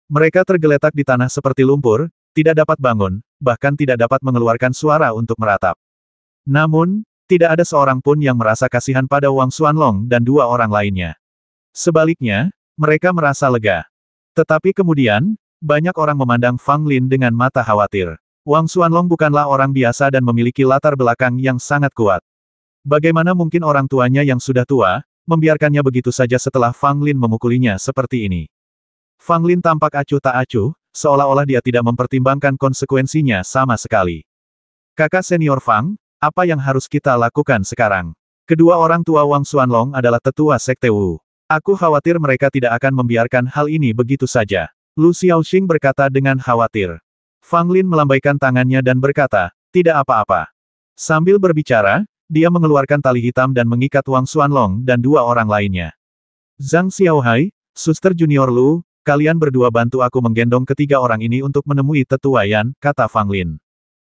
Mereka tergeletak di tanah seperti lumpur, tidak dapat bangun, bahkan tidak dapat mengeluarkan suara untuk meratap. Namun, tidak ada seorang pun yang merasa kasihan pada Wang Xuanlong dan 2 orang lainnya. Sebaliknya, mereka merasa lega. Tetapi kemudian, banyak orang memandang Fang Lin dengan mata khawatir. Wang Xuanlong bukanlah orang biasa dan memiliki latar belakang yang sangat kuat. Bagaimana mungkin orang tuanya yang sudah tua, membiarkannya begitu saja setelah Fang Lin memukulinya seperti ini? Fang Lin tampak acuh tak acuh, seolah-olah dia tidak mempertimbangkan konsekuensinya sama sekali. Kakak senior Fang, apa yang harus kita lakukan sekarang? Kedua orang tua Wang Xuanlong adalah tetua Sekte Wu. Aku khawatir mereka tidak akan membiarkan hal ini begitu saja. Lu Xiaoxing berkata dengan khawatir. Fang Lin melambaikan tangannya dan berkata, tidak apa-apa. Sambil berbicara, dia mengeluarkan tali hitam dan mengikat Wang Xuanlong dan dua orang lainnya. Zhang Xiaohai, Suster Junior Lu, kalian berdua bantu aku menggendong ketiga orang ini untuk menemui tetua Yan, kata Fang Lin.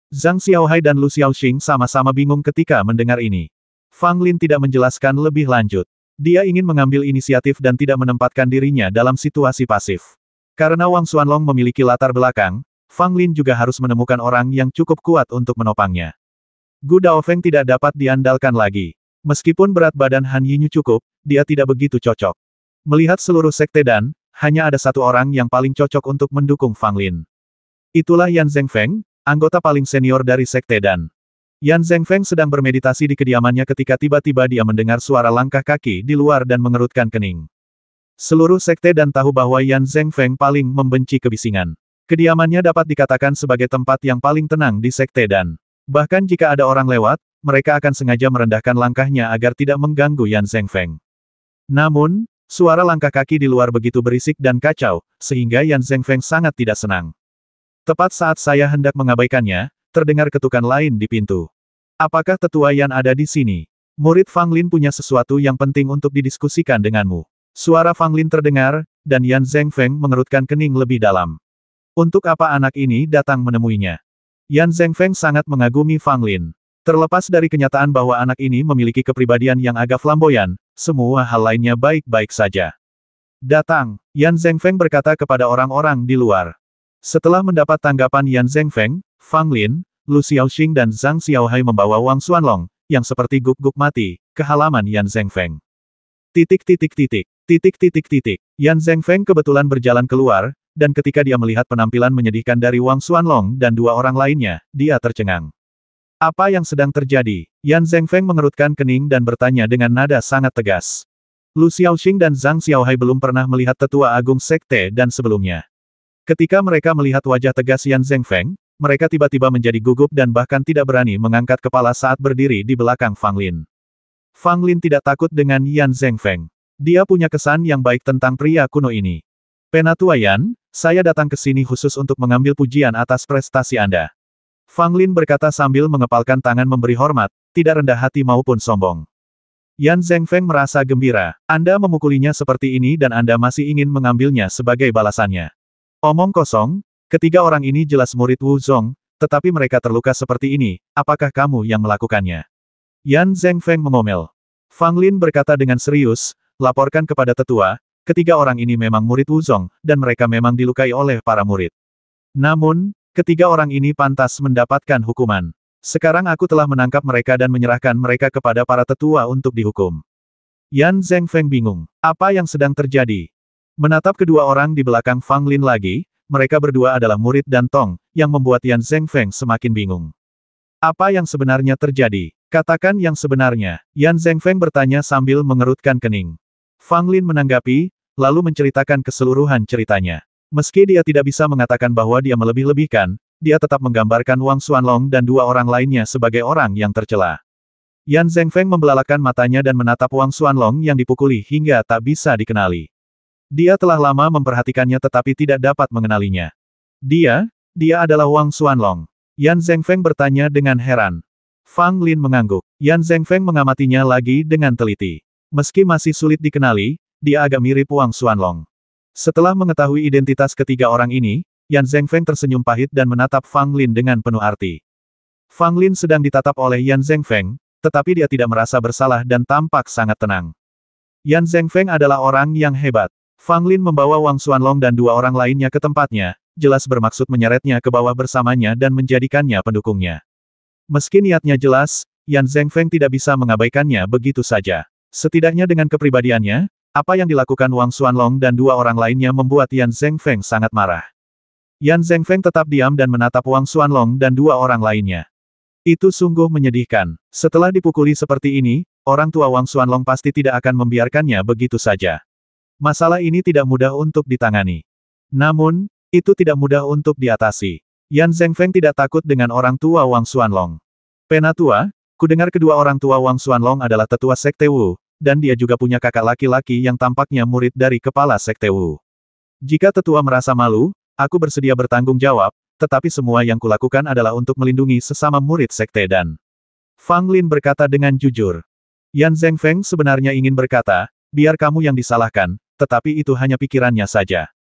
Zhang Xiaohai dan Lu Xiaoxing sama-sama bingung ketika mendengar ini. Fang Lin tidak menjelaskan lebih lanjut. Dia ingin mengambil inisiatif dan tidak menempatkan dirinya dalam situasi pasif. Karena Wang Xuanlong memiliki latar belakang, Fang Lin juga harus menemukan orang yang cukup kuat untuk menopangnya. Gu Daofeng tidak dapat diandalkan lagi. Meskipun berat badan Han Yinyu cukup, dia tidak begitu cocok. Melihat seluruh sekte Dan, hanya ada satu orang yang paling cocok untuk mendukung Fang Lin. Itulah Yan Zhengfeng, anggota paling senior dari sekte Dan. Yan Zhengfeng sedang bermeditasi di kediamannya ketika tiba-tiba dia mendengar suara langkah kaki di luar dan mengerutkan kening. Seluruh sekte Dan tahu bahwa Yan Zhengfeng paling membenci kebisingan. Kediamannya dapat dikatakan sebagai tempat yang paling tenang di sekte Dan. Bahkan jika ada orang lewat, mereka akan sengaja merendahkan langkahnya agar tidak mengganggu Yan Zhengfeng. Namun, suara langkah kaki di luar begitu berisik dan kacau, sehingga Yan Zhengfeng sangat tidak senang. Tepat saat saya hendak mengabaikannya, terdengar ketukan lain di pintu. Apakah tetua Yan ada di sini? Murid Fang Lin punya sesuatu yang penting untuk didiskusikan denganmu. Suara Fang Lin terdengar, dan Yan Zhengfeng mengerutkan kening lebih dalam. Untuk apa anak ini datang menemuinya? Yan Zhengfeng sangat mengagumi Fang Lin. Terlepas dari kenyataan bahwa anak ini memiliki kepribadian yang agak flamboyan, semua hal lainnya baik-baik saja. Datang, Yan Zhengfeng berkata kepada orang-orang di luar. Setelah mendapat tanggapan Yan Zhengfeng, Fang Lin, Lu Xiaoxing dan Zhang Xiaohai membawa Wang Xuanlong, yang seperti guk-guk mati, ke halaman Yan Zhengfeng. Yan Zhengfeng kebetulan berjalan keluar, dan ketika dia melihat penampilan menyedihkan dari Wang Xuanlong dan dua orang lainnya, dia tercengang. Apa yang sedang terjadi? Yan Zhengfeng mengerutkan kening dan bertanya dengan nada sangat tegas. Lu Xiaoxing dan Zhang Xiaohai belum pernah melihat tetua agung sekte Dan sebelumnya. Ketika mereka melihat wajah tegas Yan Zhengfeng, mereka tiba-tiba menjadi gugup dan bahkan tidak berani mengangkat kepala saat berdiri di belakang Fang Lin. Fang Lin tidak takut dengan Yan Zhengfeng. Dia punya kesan yang baik tentang pria kuno ini. Penatua Yan, saya datang ke sini khusus untuk mengambil pujian atas prestasi Anda. Fang Lin berkata sambil mengepalkan tangan memberi hormat, tidak rendah hati maupun sombong. Yan Zhengfeng merasa gembira. Anda memukulinya seperti ini dan Anda masih ingin mengambilnya sebagai balasannya. Omong kosong, ketiga orang ini jelas murid Wu Zong, tetapi mereka terluka seperti ini, apakah kamu yang melakukannya? Yan Zhengfeng mengomel. Fang Lin berkata dengan serius, laporkan kepada tetua, ketiga orang ini memang murid Wu Zong, dan mereka memang dilukai oleh para murid. Namun, ketiga orang ini pantas mendapatkan hukuman. Sekarang aku telah menangkap mereka dan menyerahkan mereka kepada para tetua untuk dihukum. Yan Zhengfeng bingung. Apa yang sedang terjadi? Menatap kedua orang di belakang Fang Lin lagi, mereka berdua adalah murid dan Tong, yang membuat Yan Zhengfeng semakin bingung. Apa yang sebenarnya terjadi? Katakan yang sebenarnya. Yan Zhengfeng bertanya sambil mengerutkan kening. Fang Lin menanggapi, lalu menceritakan keseluruhan ceritanya. Meski dia tidak bisa mengatakan bahwa dia melebih-lebihkan, dia tetap menggambarkan Wang Xuanlong dan dua orang lainnya sebagai orang yang tercela. Yan Zhengfeng membelalakkan matanya dan menatap Wang Xuanlong yang dipukuli hingga tak bisa dikenali. Dia telah lama memperhatikannya tetapi tidak dapat mengenalinya. Dia adalah Wang Xuanlong. Yan Zhengfeng bertanya dengan heran. Fang Lin mengangguk. Yan Zhengfeng mengamatinya lagi dengan teliti. Meski masih sulit dikenali, dia agak mirip Wang Xuanlong. Setelah mengetahui identitas ketiga orang ini, Yan Zhengfeng tersenyum pahit dan menatap Fang Lin dengan penuh arti. Fang Lin sedang ditatap oleh Yan Zhengfeng, tetapi dia tidak merasa bersalah dan tampak sangat tenang. Yan Zhengfeng adalah orang yang hebat. Fang Lin membawa Wang Xuanlong dan dua orang lainnya ke tempatnya, jelas bermaksud menyeretnya ke bawah bersamanya dan menjadikannya pendukungnya. Meski niatnya jelas, Yan Zhengfeng tidak bisa mengabaikannya begitu saja. Setidaknya dengan kepribadiannya, apa yang dilakukan Wang Xuanlong dan dua orang lainnya membuat Yan Zhengfeng sangat marah. Yan Zhengfeng tetap diam dan menatap Wang Xuanlong dan dua orang lainnya. Itu sungguh menyedihkan. Setelah dipukuli seperti ini, orang tua Wang Xuanlong pasti tidak akan membiarkannya begitu saja. Masalah ini tidak mudah untuk ditangani. Namun, itu tidak mudah untuk diatasi. Yan Zhengfeng tidak takut dengan orang tua Wang Xuanlong. Penatua, Kudengar kedua orang tua Wang Xuanlong adalah tetua Sekte Wu, dan dia juga punya kakak laki-laki yang tampaknya murid dari kepala Sekte Wu. Jika tetua merasa malu, aku bersedia bertanggung jawab, tetapi semua yang kulakukan adalah untuk melindungi sesama murid Sekte dan... Fang Lin berkata dengan jujur. Yan Zhengfeng sebenarnya ingin berkata, biar kamu yang disalahkan, tetapi itu hanya pikirannya saja.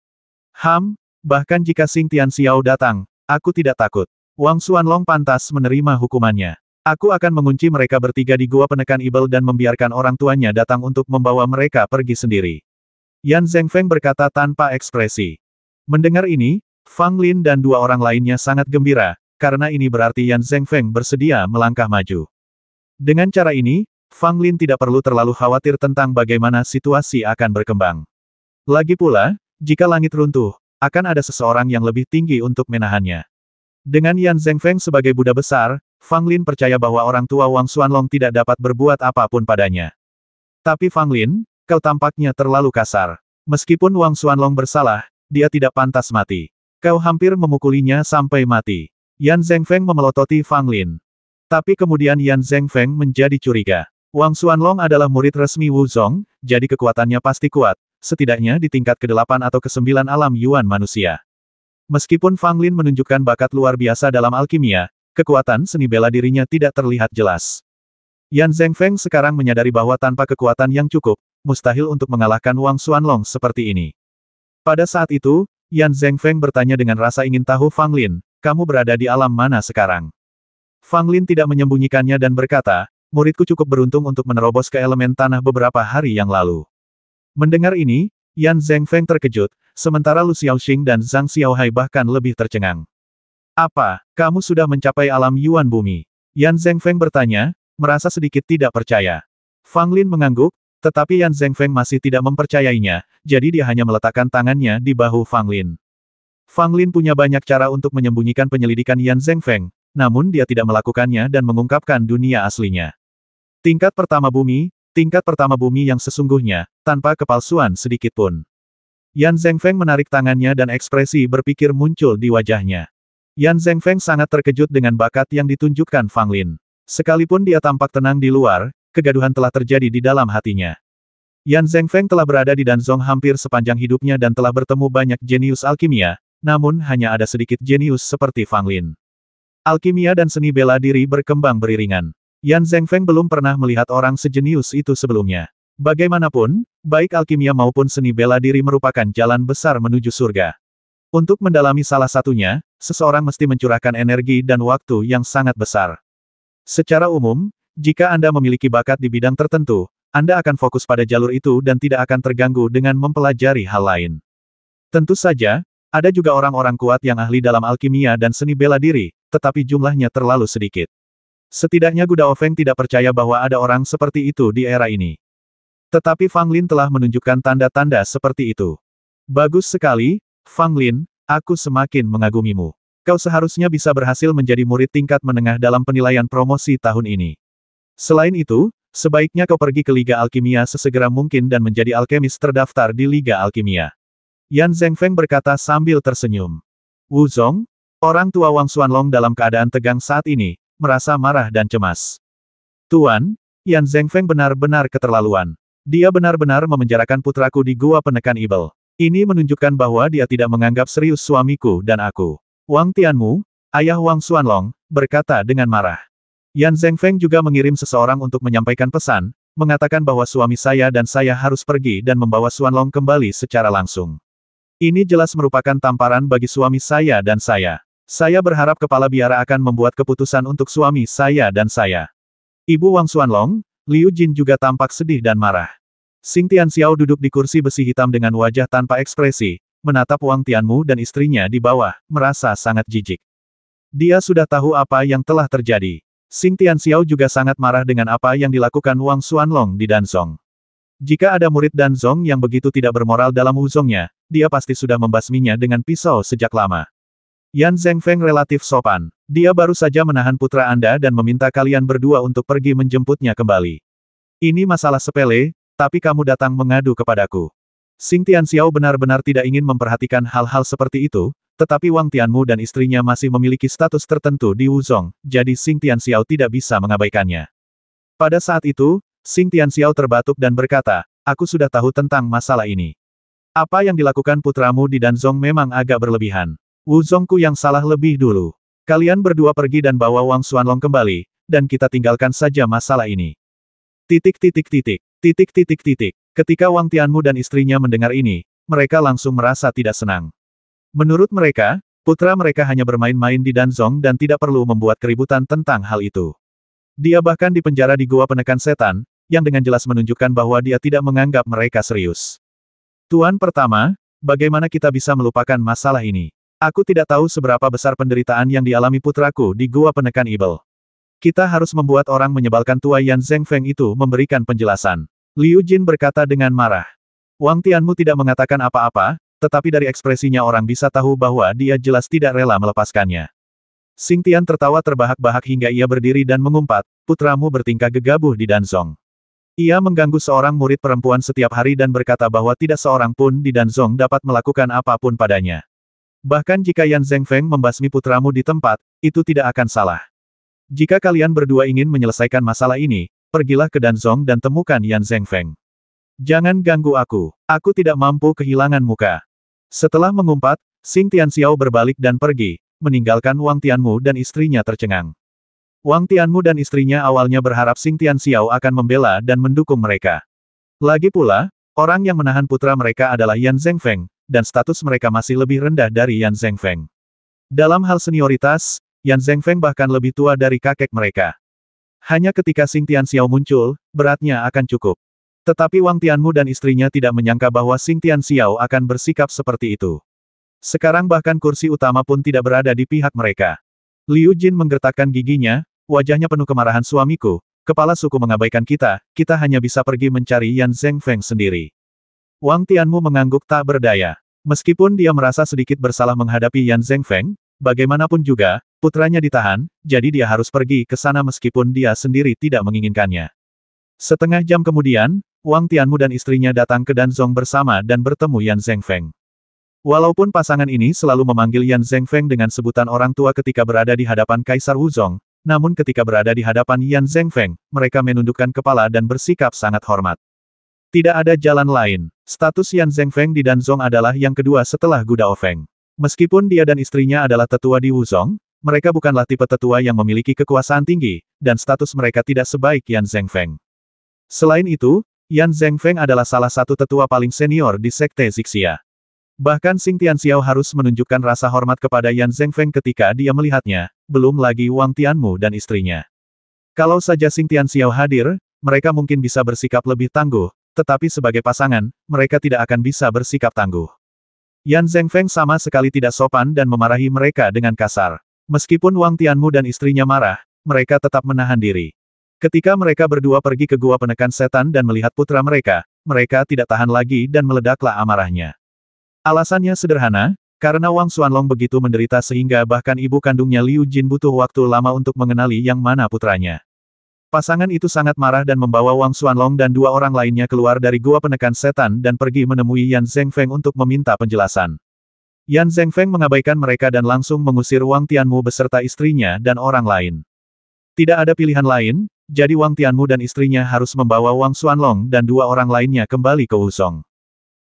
Bahkan jika Xing Tianxiao datang, aku tidak takut. Wang Xuanlong pantas menerima hukumannya. Aku akan mengunci mereka bertiga di gua penekan ibel dan membiarkan orang tuanya datang untuk membawa mereka pergi sendiri. Yan Zhengfeng berkata tanpa ekspresi. Mendengar ini, Fang Lin dan dua orang lainnya sangat gembira, karena ini berarti Yan Zhengfeng bersedia melangkah maju. Dengan cara ini, Fang Lin tidak perlu terlalu khawatir tentang bagaimana situasi akan berkembang. Lagi pula, jika langit runtuh, akan ada seseorang yang lebih tinggi untuk menahannya. Dengan Yan Zhengfeng sebagai Buddha besar, Fang Lin percaya bahwa orang tua Wang Xuanlong tidak dapat berbuat apapun padanya. Tapi Fang Lin, kau tampaknya terlalu kasar. Meskipun Wang Xuanlong bersalah, dia tidak pantas mati. Kau hampir memukulinya sampai mati. Yan Zhengfeng memelototi Fang Lin. Tapi kemudian Yan Zhengfeng menjadi curiga. Wang Xuanlong adalah murid resmi Wu Zong, jadi kekuatannya pasti kuat, setidaknya di tingkat ke-8 atau ke-9 alam Yuan manusia. Meskipun Fang Lin menunjukkan bakat luar biasa dalam alkimia, kekuatan seni bela dirinya tidak terlihat jelas. Yan Zhengfeng sekarang menyadari bahwa tanpa kekuatan yang cukup, mustahil untuk mengalahkan Wang Xuanlong seperti ini. Pada saat itu, Yan Zhengfeng bertanya dengan rasa ingin tahu Fang Lin, kamu berada di alam mana sekarang? Fang Lin tidak menyembunyikannya dan berkata, muridku cukup beruntung untuk menerobos ke elemen tanah beberapa hari yang lalu. Mendengar ini, Yan Zhengfeng terkejut, sementara Lu Xiaoxing dan Zhang Xiaohai bahkan lebih tercengang. Apa, kamu sudah mencapai alam Yuan bumi? Yan Zhengfeng bertanya, merasa sedikit tidak percaya. Fang Lin mengangguk, tetapi Yan Zhengfeng masih tidak mempercayainya, jadi dia hanya meletakkan tangannya di bahu Fang Lin. Fang Lin punya banyak cara untuk menyembunyikan penyelidikan Yan Zhengfeng, namun dia tidak melakukannya dan mengungkapkan dunia aslinya. Tingkat pertama bumi yang sesungguhnya, tanpa kepalsuan sedikitpun. Yan Zhengfeng menarik tangannya dan ekspresi berpikir muncul di wajahnya. Yan Zhengfeng sangat terkejut dengan bakat yang ditunjukkan Fang Lin. Sekalipun dia tampak tenang di luar, kegaduhan telah terjadi di dalam hatinya. Yan Zhengfeng telah berada di Danzong hampir sepanjang hidupnya dan telah bertemu banyak jenius alkimia, namun hanya ada sedikit jenius seperti Fang Lin. Alkimia dan seni bela diri berkembang beriringan. Yan Zhengfeng belum pernah melihat orang sejenius itu sebelumnya. Bagaimanapun, baik alkimia maupun seni bela diri merupakan jalan besar menuju surga. Untuk mendalami salah satunya, seseorang mesti mencurahkan energi dan waktu yang sangat besar. Secara umum, jika Anda memiliki bakat di bidang tertentu, Anda akan fokus pada jalur itu dan tidak akan terganggu dengan mempelajari hal lain. Tentu saja, ada juga orang-orang kuat yang ahli dalam alkimia dan seni bela diri, tetapi jumlahnya terlalu sedikit. Setidaknya Gu Daofeng tidak percaya bahwa ada orang seperti itu di era ini. Tetapi Fang Lin telah menunjukkan tanda-tanda seperti itu. Bagus sekali, Fang Lin, aku semakin mengagumimu. Kau seharusnya bisa berhasil menjadi murid tingkat menengah dalam penilaian promosi tahun ini. Selain itu, sebaiknya kau pergi ke Liga Alkimia sesegera mungkin dan menjadi alkemis terdaftar di Liga Alkimia. Yan Zhengfeng berkata sambil tersenyum. Wu Zong, orang tua Wang Xuanlong dalam keadaan tegang saat ini, merasa marah dan cemas. Tuan, Yan Zhengfeng benar-benar keterlaluan. Dia benar-benar memenjarakan putraku di gua penekan ibel. Ini menunjukkan bahwa dia tidak menganggap serius suamiku dan aku. Wang Tianmu, ayah Wang Xuanlong, berkata dengan marah. Yan Zhengfeng juga mengirim seseorang untuk menyampaikan pesan, mengatakan bahwa suami saya dan saya harus pergi dan membawa Xuanlong kembali secara langsung. Ini jelas merupakan tamparan bagi suami saya dan saya. Saya berharap kepala biara akan membuat keputusan untuk suami saya dan saya. Ibu Wang Xuanlong, Liu Jin juga tampak sedih dan marah. Xing Tianxiao duduk di kursi besi hitam dengan wajah tanpa ekspresi, menatap Wang Tianmu dan istrinya di bawah, merasa sangat jijik. Dia sudah tahu apa yang telah terjadi. Xing Tianxiao juga sangat marah dengan apa yang dilakukan Wang Xuanlong di Danzong. Jika ada murid Danzong yang begitu tidak bermoral dalam wuzongnya, dia pasti sudah membasminya dengan pisau sejak lama. Yan Zhengfeng relatif sopan. Dia baru saja menahan putra Anda dan meminta kalian berdua untuk pergi menjemputnya kembali. Ini masalah sepele, tapi kamu datang mengadu kepadaku. Xing Tianxiao benar-benar tidak ingin memperhatikan hal-hal seperti itu, tetapi Wang Tianmu dan istrinya masih memiliki status tertentu di Wuzong, jadi Xing Tianxiao tidak bisa mengabaikannya. Pada saat itu, Xing Tianxiao terbatuk dan berkata, aku sudah tahu tentang masalah ini. Apa yang dilakukan putramu di Danzong memang agak berlebihan. Wuzongku yang salah lebih dulu. Kalian berdua pergi dan bawa Wang Xuanlong kembali, dan kita tinggalkan saja masalah ini. Ketika Wang Tianmu dan istrinya mendengar ini, mereka langsung merasa tidak senang. Menurut mereka, putra mereka hanya bermain-main di Danzong dan tidak perlu membuat keributan tentang hal itu. Dia bahkan dipenjara di Gua Penekan Setan, yang dengan jelas menunjukkan bahwa dia tidak menganggap mereka serius. Tuan pertama, bagaimana kita bisa melupakan masalah ini? Aku tidak tahu seberapa besar penderitaan yang dialami putraku di Gua Penekan Ibel. Kita harus membuat orang menyebalkan tua Yan Zhengfeng itu memberikan penjelasan. Liu Jin berkata dengan marah. Wang Tianmu tidak mengatakan apa-apa, tetapi dari ekspresinya orang bisa tahu bahwa dia jelas tidak rela melepaskannya. Xing Tian tertawa terbahak-bahak hingga ia berdiri dan mengumpat, putramu bertingkah gegabah di Danzong. Ia mengganggu seorang murid perempuan setiap hari dan berkata bahwa tidak seorang pun di Danzong dapat melakukan apapun padanya. Bahkan jika Yan Zhengfeng membasmi putramu di tempat, itu tidak akan salah. Jika kalian berdua ingin menyelesaikan masalah ini, pergilah ke Danzong dan temukan Yan Zhengfeng. Jangan ganggu aku tidak mampu kehilangan muka. Setelah mengumpat, Xing Tianxiao berbalik dan pergi, meninggalkan Wang Tianmu dan istrinya tercengang. Wang Tianmu dan istrinya awalnya berharap Xing Tianxiao akan membela dan mendukung mereka. Lagi pula, orang yang menahan putra mereka adalah Yan Zhengfeng, dan status mereka masih lebih rendah dari Yan Zhengfeng. Dalam hal senioritas, Yan Zhengfeng bahkan lebih tua dari kakek mereka. Hanya ketika Xing Tianxiao muncul, beratnya akan cukup. Tetapi Wang Tianmu dan istrinya tidak menyangka bahwa Xing Tianxiao akan bersikap seperti itu. Sekarang bahkan kursi utama pun tidak berada di pihak mereka. Liu Jin menggertakkan giginya, wajahnya penuh kemarahan suamiku, kepala suku mengabaikan kita hanya bisa pergi mencari Yan Zhengfeng sendiri. Wang Tianmu mengangguk tak berdaya. Meskipun dia merasa sedikit bersalah menghadapi Yan Zhengfeng, bagaimanapun juga, putranya ditahan, jadi dia harus pergi ke sana meskipun dia sendiri tidak menginginkannya. Setengah jam kemudian, Wang Tianmu dan istrinya datang ke Danzong bersama dan bertemu Yan Zhengfeng. Walaupun pasangan ini selalu memanggil Yan Zhengfeng dengan sebutan orang tua ketika berada di hadapan Kaisar Wuzong, namun ketika berada di hadapan Yan Zhengfeng, mereka menundukkan kepala dan bersikap sangat hormat. Tidak ada jalan lain. Status Yan Zhengfeng di Danzong adalah yang kedua setelah Gu Daofeng. Meskipun dia dan istrinya adalah tetua di Wuzong, mereka bukanlah tipe tetua yang memiliki kekuasaan tinggi, dan status mereka tidak sebaik Yan Zhengfeng. Selain itu, Yan Zhengfeng adalah salah satu tetua paling senior di Sekte Zixia. Bahkan Xing Tianxiao harus menunjukkan rasa hormat kepada Yan Zhengfeng ketika dia melihatnya, belum lagi Wang Tianmu dan istrinya. Kalau saja Xing Tianxiao hadir, mereka mungkin bisa bersikap lebih tangguh, tetapi sebagai pasangan, mereka tidak akan bisa bersikap tangguh. Yan Zhengfeng sama sekali tidak sopan dan memarahi mereka dengan kasar. Meskipun Wang Tianmu dan istrinya marah, mereka tetap menahan diri. Ketika mereka berdua pergi ke Gua Penekan Setan dan melihat putra mereka tidak tahan lagi dan meledaklah amarahnya. Alasannya sederhana, karena Wang Xuanlong begitu menderita sehingga bahkan ibu kandungnya Liu Jin butuh waktu lama untuk mengenali yang mana putranya. Pasangan itu sangat marah dan membawa Wang Xuanlong dan dua orang lainnya keluar dari Gua Penekan Setan dan pergi menemui Yan Zhengfeng untuk meminta penjelasan. Yan Zhengfeng mengabaikan mereka dan langsung mengusir Wang Tianmu beserta istrinya dan orang lain. Tidak ada pilihan lain, jadi Wang Tianmu dan istrinya harus membawa Wang Xuanlong dan dua orang lainnya kembali ke Wuzong.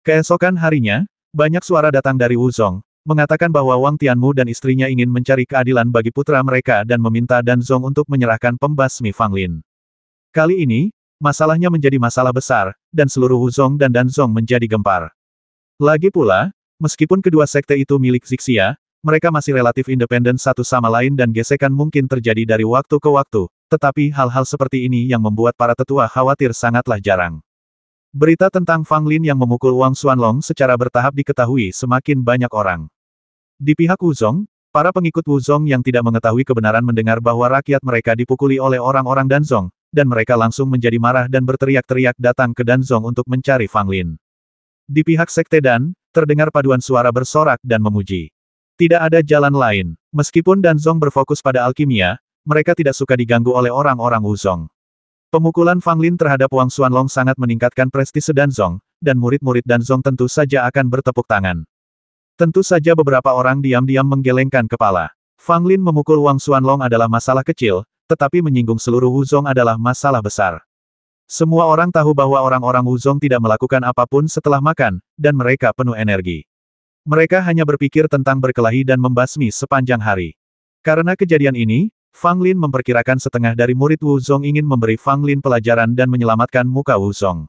Keesokan harinya, banyak suara datang dari Wuzong, mengatakan bahwa Wang Tianmu dan istrinya ingin mencari keadilan bagi putra mereka dan meminta Danzong untuk menyerahkan pembasmi Fang Lin. Kali ini, masalahnya menjadi masalah besar, dan seluruh Wuzong dan Danzong menjadi gempar. Lagi pula, meskipun kedua sekte itu milik Zixia, mereka masih relatif independen satu sama lain dan gesekan mungkin terjadi dari waktu ke waktu, tetapi hal-hal seperti ini yang membuat para tetua khawatir sangatlah jarang. Berita tentang Fang Lin yang memukul Wang Xuanlong secara bertahap diketahui semakin banyak orang. Di pihak Wuzong, para pengikut Wuzong yang tidak mengetahui kebenaran mendengar bahwa rakyat mereka dipukuli oleh orang-orang Danzong, dan mereka langsung menjadi marah dan berteriak-teriak datang ke Danzong untuk mencari Fang Lin. Di pihak Sekte Dan, terdengar paduan suara bersorak dan memuji. Tidak ada jalan lain. Meskipun Danzong berfokus pada alkimia, mereka tidak suka diganggu oleh orang-orang Wuzong. Pemukulan Fang Lin terhadap Wang Xuanlong sangat meningkatkan prestise Danzong, dan murid-murid Danzong tentu saja akan bertepuk tangan. Tentu saja beberapa orang diam-diam menggelengkan kepala. Fang Lin memukul Wang Xuanlong adalah masalah kecil, tetapi menyinggung seluruh Wuzong adalah masalah besar. Semua orang tahu bahwa orang-orang Wuzong tidak melakukan apapun setelah makan, dan mereka penuh energi. Mereka hanya berpikir tentang berkelahi dan membasmi sepanjang hari. Karena kejadian ini, Fang Lin memperkirakan setengah dari murid Wuzong ingin memberi Fang Lin pelajaran dan menyelamatkan muka Wuzong.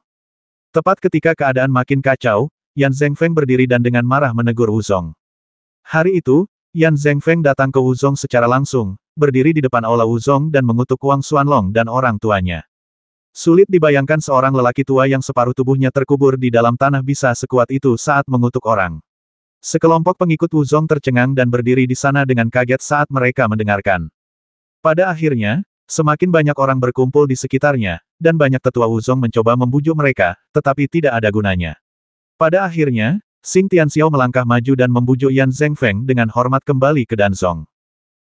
Tepat ketika keadaan makin kacau, Yan Zhengfeng berdiri dan dengan marah menegur Wuzong. Hari itu, Yan Zhengfeng datang ke Wuzong secara langsung, berdiri di depan aula Wuzong dan mengutuk Wang Xuanlong dan orang tuanya. Sulit dibayangkan seorang lelaki tua yang separuh tubuhnya terkubur di dalam tanah bisa sekuat itu saat mengutuk orang. Sekelompok pengikut Wuzong tercengang dan berdiri di sana dengan kaget saat mereka mendengarkan. Pada akhirnya, semakin banyak orang berkumpul di sekitarnya, dan banyak tetua Wuzong mencoba membujuk mereka, tetapi tidak ada gunanya. Pada akhirnya, Xing Tianxiao melangkah maju dan membujuk Yan Zhengfeng dengan hormat kembali ke Danzong.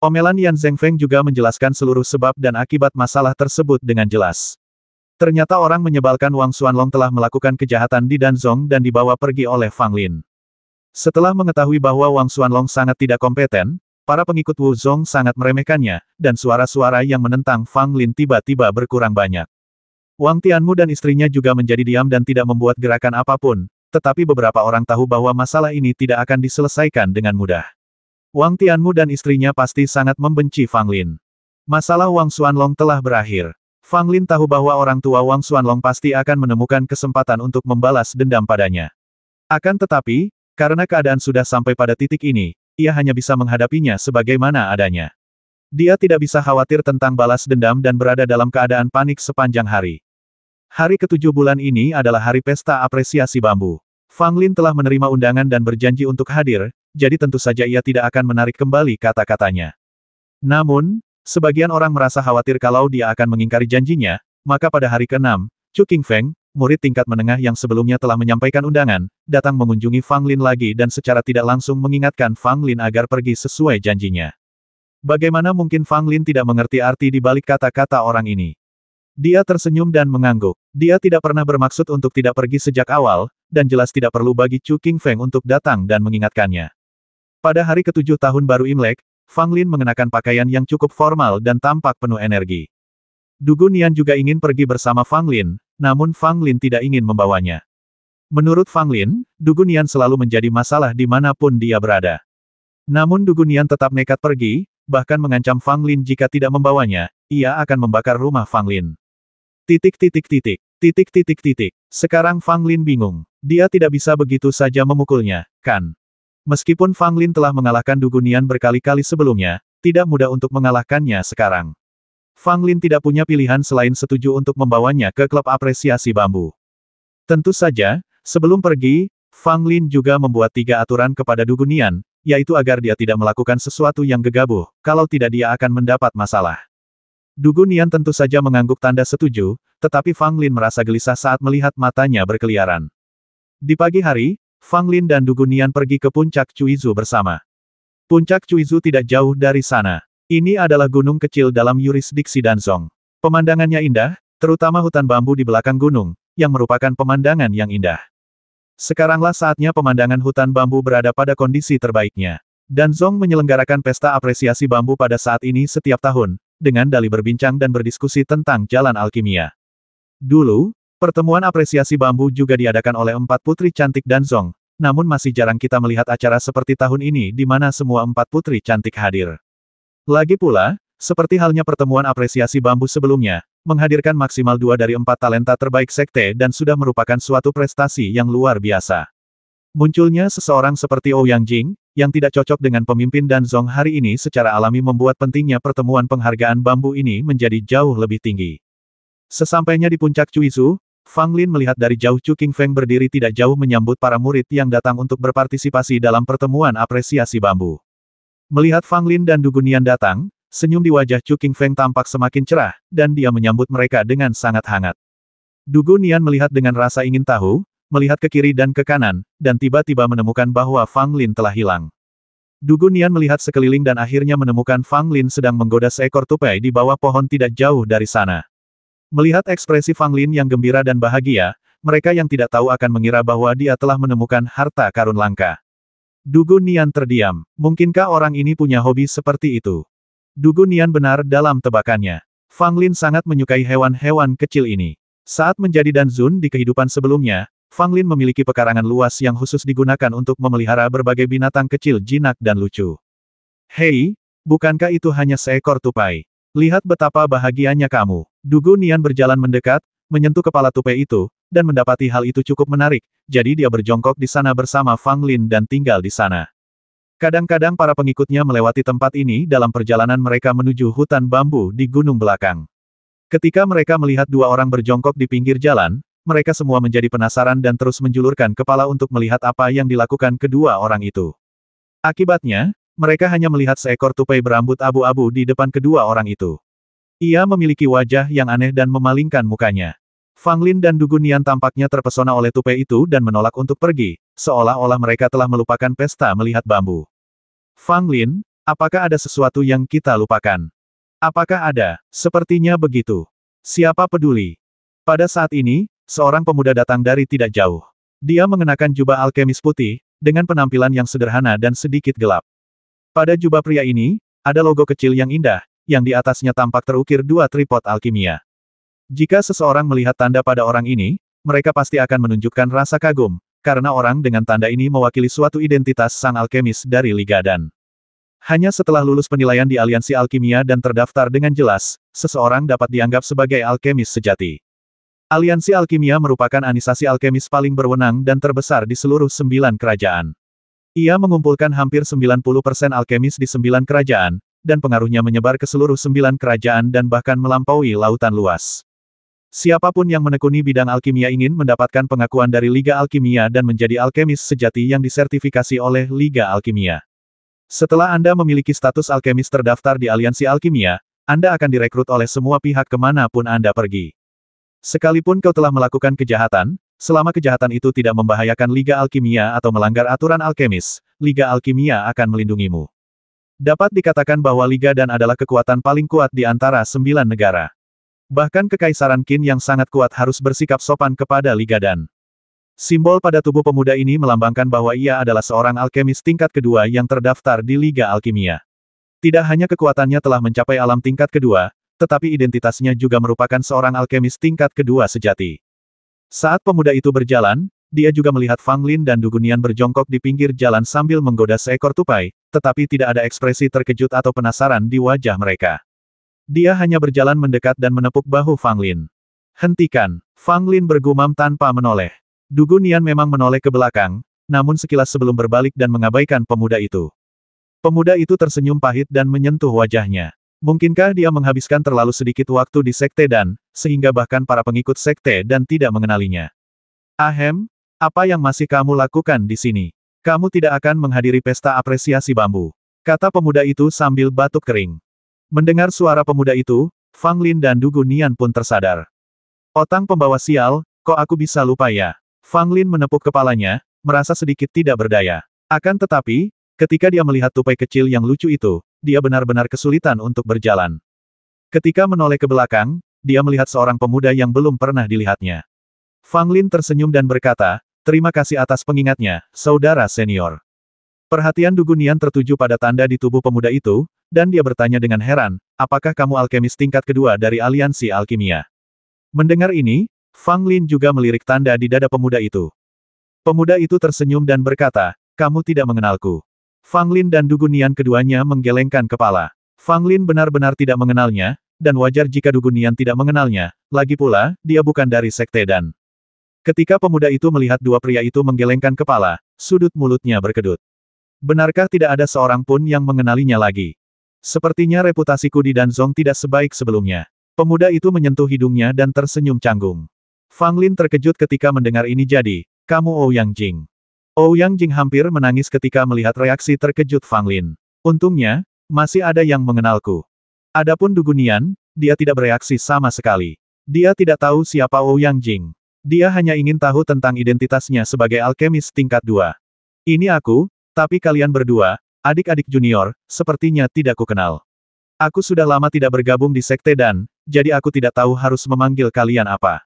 Omelan Yan Zhengfeng juga menjelaskan seluruh sebab dan akibat masalah tersebut dengan jelas. Ternyata orang menyebalkan Wang Xuanlong telah melakukan kejahatan di Danzong dan dibawa pergi oleh Fang Lin. Setelah mengetahui bahwa Wang Xuanlong sangat tidak kompeten, para pengikut Wuzong sangat meremehkannya, dan suara-suara yang menentang Fang Lin tiba-tiba berkurang banyak. Wang Tianmu dan istrinya juga menjadi diam dan tidak membuat gerakan apapun, tetapi beberapa orang tahu bahwa masalah ini tidak akan diselesaikan dengan mudah. Wang Tianmu dan istrinya pasti sangat membenci Fang Lin. Masalah Wang Xuanlong telah berakhir. Fang Lin tahu bahwa orang tua Wang Xuanlong pasti akan menemukan kesempatan untuk membalas dendam padanya. Akan tetapi, karena keadaan sudah sampai pada titik ini, ia hanya bisa menghadapinya sebagaimana adanya. Dia tidak bisa khawatir tentang balas dendam dan berada dalam keadaan panik sepanjang hari. Hari ke-7 bulan ini adalah hari pesta apresiasi bambu. Fang Lin telah menerima undangan dan berjanji untuk hadir, jadi tentu saja ia tidak akan menarik kembali kata-katanya. Namun, sebagian orang merasa khawatir kalau dia akan mengingkari janjinya, maka pada hari ke-6, Chu Qingfeng, murid tingkat menengah yang sebelumnya telah menyampaikan undangan, datang mengunjungi Fang Lin lagi dan secara tidak langsung mengingatkan Fang Lin agar pergi sesuai janjinya. Bagaimana mungkin Fang Lin tidak mengerti arti di balik kata-kata orang ini? Dia tersenyum dan mengangguk. Dia tidak pernah bermaksud untuk tidak pergi sejak awal, dan jelas tidak perlu bagi Chu Qingfeng untuk datang dan mengingatkannya. Pada hari ke-7 tahun baru Imlek, Fang Lin mengenakan pakaian yang cukup formal dan tampak penuh energi. Du Gunian juga ingin pergi bersama Fang Lin, namun Fang Lin tidak ingin membawanya. Menurut Fang Lin, Du Gunian selalu menjadi masalah dimanapun dia berada. Namun Du Gunian tetap nekat pergi, bahkan mengancam Fang Lin jika tidak membawanya, ia akan membakar rumah Fang Lin. Sekarang Fang Lin bingung. Dia tidak bisa begitu saja memukulnya, kan? Meskipun Fang Lin telah mengalahkan Du Gunian berkali-kali sebelumnya, tidak mudah untuk mengalahkannya sekarang. Fang Lin tidak punya pilihan selain setuju untuk membawanya ke klub apresiasi bambu. Tentu saja, sebelum pergi, Fang Lin juga membuat 3 aturan kepada Du Gunian, yaitu agar dia tidak melakukan sesuatu yang gegabah, kalau tidak dia akan mendapat masalah. Du Gunian tentu saja mengangguk tanda setuju, tetapi Fang Lin merasa gelisah saat melihat matanya berkeliaran. Di pagi hari, Fang Lin dan Du Gunian pergi ke puncak Cuizu bersama. Puncak Cuizu tidak jauh dari sana. Ini adalah gunung kecil dalam yurisdiksi Danzong. Pemandangannya indah, terutama hutan bambu di belakang gunung, yang merupakan pemandangan yang indah. Sekaranglah saatnya pemandangan hutan bambu berada pada kondisi terbaiknya. Danzong menyelenggarakan pesta apresiasi bambu pada saat ini setiap tahun, dengan dalih berbincang dan berdiskusi tentang jalan alkimia. Dulu, pertemuan apresiasi bambu juga diadakan oleh 4 putri cantik Danzong, namun masih jarang kita melihat acara seperti tahun ini di mana semua 4 putri cantik hadir. Lagi pula, seperti halnya pertemuan apresiasi bambu sebelumnya, menghadirkan maksimal 2 dari 4 talenta terbaik sekte dan sudah merupakan suatu prestasi yang luar biasa. Munculnya seseorang seperti Ouyang Jing, yang tidak cocok dengan pemimpin Danzong hari ini secara alami membuat pentingnya pertemuan penghargaan bambu ini menjadi jauh lebih tinggi. Sesampainya di puncak Cuizu, Fang Lin melihat dari jauh Chu Qingfeng berdiri tidak jauh menyambut para murid yang datang untuk berpartisipasi dalam pertemuan apresiasi bambu. Melihat Fang Lin dan Du Gunian datang, senyum di wajah Chu Qingfeng tampak semakin cerah, dan dia menyambut mereka dengan sangat hangat. Du Gunian melihat dengan rasa ingin tahu, melihat ke kiri dan ke kanan, dan tiba-tiba menemukan bahwa Fang Lin telah hilang. Du Gunian melihat sekeliling dan akhirnya menemukan Fang Lin sedang menggoda seekor tupai di bawah pohon tidak jauh dari sana. Melihat ekspresi Fang Lin yang gembira dan bahagia, mereka yang tidak tahu akan mengira bahwa dia telah menemukan harta karun langka. Dugu Nian terdiam. Mungkinkah orang ini punya hobi seperti itu? Dugu Nian benar dalam tebakannya. Fang Lin sangat menyukai hewan-hewan kecil ini. Saat menjadi Danzun di kehidupan sebelumnya, Fang Lin memiliki pekarangan luas yang khusus digunakan untuk memelihara berbagai binatang kecil jinak dan lucu. Hei, bukankah itu hanya seekor tupai? Lihat betapa bahagianya kamu. Dugu Nian berjalan mendekat, menyentuh kepala tupai itu, dan mendapati hal itu cukup menarik, jadi dia berjongkok di sana bersama Fang Lin dan tinggal di sana. Kadang-kadang para pengikutnya melewati tempat ini dalam perjalanan mereka menuju hutan bambu di gunung belakang. Ketika mereka melihat dua orang berjongkok di pinggir jalan, mereka semua menjadi penasaran dan terus menjulurkan kepala untuk melihat apa yang dilakukan kedua orang itu. Akibatnya, mereka hanya melihat seekor tupai berambut abu-abu di depan kedua orang itu. Ia memiliki wajah yang aneh dan memalingkan mukanya. Fang Lin dan Dugu Nian tampaknya terpesona oleh tupai itu dan menolak untuk pergi, seolah-olah mereka telah melupakan pesta melihat bambu. Fang Lin, apakah ada sesuatu yang kita lupakan? Apakah ada? Sepertinya begitu. Siapa peduli? Pada saat ini, seorang pemuda datang dari tidak jauh. Dia mengenakan jubah alkemis putih, dengan penampilan yang sederhana dan sedikit gelap. Pada jubah pria ini, ada logo kecil yang indah, yang di atasnya tampak terukir dua tripod alkimia. Jika seseorang melihat tanda pada orang ini, mereka pasti akan menunjukkan rasa kagum, karena orang dengan tanda ini mewakili suatu identitas sang alkemis dari Liga Dan. Hanya setelah lulus penilaian di aliansi alkimia dan terdaftar dengan jelas, seseorang dapat dianggap sebagai alkemis sejati. Aliansi alkimia merupakan anisasi alkemis paling berwenang dan terbesar di seluruh 9 kerajaan. Ia mengumpulkan hampir 90% alkemis di 9 kerajaan, dan pengaruhnya menyebar ke seluruh 9 kerajaan dan bahkan melampaui lautan luas. Siapapun yang menekuni bidang alkimia ingin mendapatkan pengakuan dari Liga Alkimia dan menjadi alkemis sejati yang disertifikasi oleh Liga Alkimia. Setelah Anda memiliki status alkemis terdaftar di aliansi alkimia, Anda akan direkrut oleh semua pihak kemanapun Anda pergi. Sekalipun kau telah melakukan kejahatan, selama kejahatan itu tidak membahayakan Liga Alkimia atau melanggar aturan alkemis, Liga Alkimia akan melindungimu. Dapat dikatakan bahwa Liga Dan adalah kekuatan paling kuat di antara 9 negara. Bahkan Kekaisaran Qin yang sangat kuat harus bersikap sopan kepada Liga Dan. Simbol pada tubuh pemuda ini melambangkan bahwa ia adalah seorang alkemis tingkat kedua yang terdaftar di Liga Alkimia. Tidak hanya kekuatannya telah mencapai alam tingkat kedua, tetapi identitasnya juga merupakan seorang alkemis tingkat kedua sejati. Saat pemuda itu berjalan, dia juga melihat Fang Lin dan Dugu Nian berjongkok di pinggir jalan sambil menggoda seekor tupai, tetapi tidak ada ekspresi terkejut atau penasaran di wajah mereka. Dia hanya berjalan mendekat dan menepuk bahu Fang Lin. Hentikan! Fang Lin bergumam tanpa menoleh. Dugu Nian memang menoleh ke belakang, namun sekilas sebelum berbalik dan mengabaikan pemuda itu. Pemuda itu tersenyum pahit dan menyentuh wajahnya. Mungkinkah dia menghabiskan terlalu sedikit waktu di Sekte Dan, sehingga bahkan para pengikut Sekte Dan tidak mengenalinya? Ahem, apa yang masih kamu lakukan di sini? Kamu tidak akan menghadiri pesta apresiasi bambu, kata pemuda itu sambil batuk kering. Mendengar suara pemuda itu, Fang Lin dan Dugu Nian pun tersadar. Otang pembawa sial, kok aku bisa lupa ya? Fang Lin menepuk kepalanya, merasa sedikit tidak berdaya. Akan tetapi, ketika dia melihat tupai kecil yang lucu itu, dia benar-benar kesulitan untuk berjalan. Ketika menoleh ke belakang, dia melihat seorang pemuda yang belum pernah dilihatnya. Fang Lin tersenyum dan berkata, terima kasih atas pengingatnya, saudara senior. Perhatian Dugu Nian tertuju pada tanda di tubuh pemuda itu, dan dia bertanya dengan heran, apakah kamu alkemis tingkat kedua dari aliansi alkimia? Mendengar ini, Fang Lin juga melirik tanda di dada pemuda itu. Pemuda itu tersenyum dan berkata, kamu tidak mengenalku. Fang Lin dan Dugu Nian keduanya menggelengkan kepala. Fang Lin benar-benar tidak mengenalnya, dan wajar jika Dugu Nian tidak mengenalnya, lagi pula, dia bukan dari Sekte Dan. Ketika pemuda itu melihat dua pria itu menggelengkan kepala, sudut mulutnya berkedut. Benarkah tidak ada seorang pun yang mengenalinya lagi? Sepertinya reputasiku di Danzong tidak sebaik sebelumnya. Pemuda itu menyentuh hidungnya dan tersenyum canggung. Fang Lin terkejut ketika mendengar ini jadi, kamu Ouyang Jing. Ouyang Jing hampir menangis ketika melihat reaksi terkejut Fang Lin. Untungnya, masih ada yang mengenalku. Adapun Dugu Nian, dia tidak bereaksi sama sekali. Dia tidak tahu siapa Ouyang Jing. Dia hanya ingin tahu tentang identitasnya sebagai alkemis tingkat 2. Ini aku, tapi kalian berdua, adik-adik junior, sepertinya tidak kukenal. Aku sudah lama tidak bergabung di Sekte Dan, jadi aku tidak tahu harus memanggil kalian apa.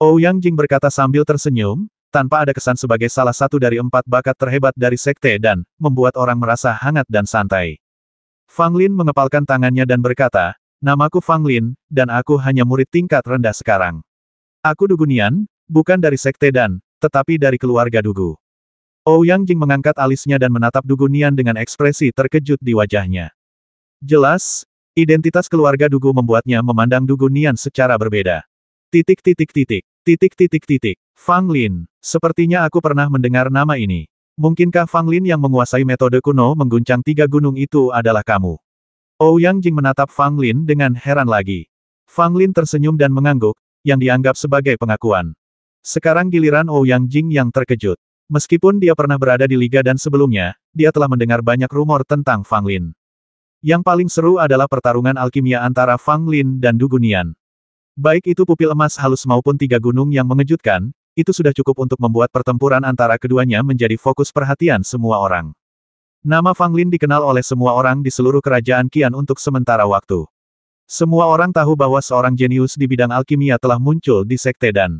Ouyang Jing berkata sambil tersenyum, tanpa ada kesan sebagai salah satu dari 4 bakat terhebat dari sekte dan membuat orang merasa hangat dan santai. Fang Lin mengepalkan tangannya dan berkata, "Namaku Fang Lin, dan aku hanya murid tingkat rendah sekarang. Aku Dugu Nian, bukan dari sekte dan, tetapi dari keluarga Dugu." Ouyang Jing mengangkat alisnya dan menatap Dugu Nian dengan ekspresi terkejut di wajahnya. Jelas, identitas keluarga Dugu membuatnya memandang Dugu Nian secara berbeda. Fang Lin, sepertinya aku pernah mendengar nama ini. Mungkinkah Fang Lin yang menguasai metode kuno mengguncang 3 gunung itu adalah kamu? Ouyang Jing menatap Fang Lin dengan heran lagi. Fang Lin tersenyum dan mengangguk, yang dianggap sebagai pengakuan. Sekarang giliran Ouyang Jing yang terkejut. Meskipun dia pernah berada di liga dan sebelumnya, dia telah mendengar banyak rumor tentang Fang Lin. Yang paling seru adalah pertarungan alkimia antara Fang Lin dan Dugu Nian. Baik itu pupil emas halus maupun 3 gunung yang mengejutkan, itu sudah cukup untuk membuat pertempuran antara keduanya menjadi fokus perhatian semua orang. Nama Fang Lin dikenal oleh semua orang di seluruh kerajaan Qian untuk sementara waktu. Semua orang tahu bahwa seorang jenius di bidang alkimia telah muncul di sekte dan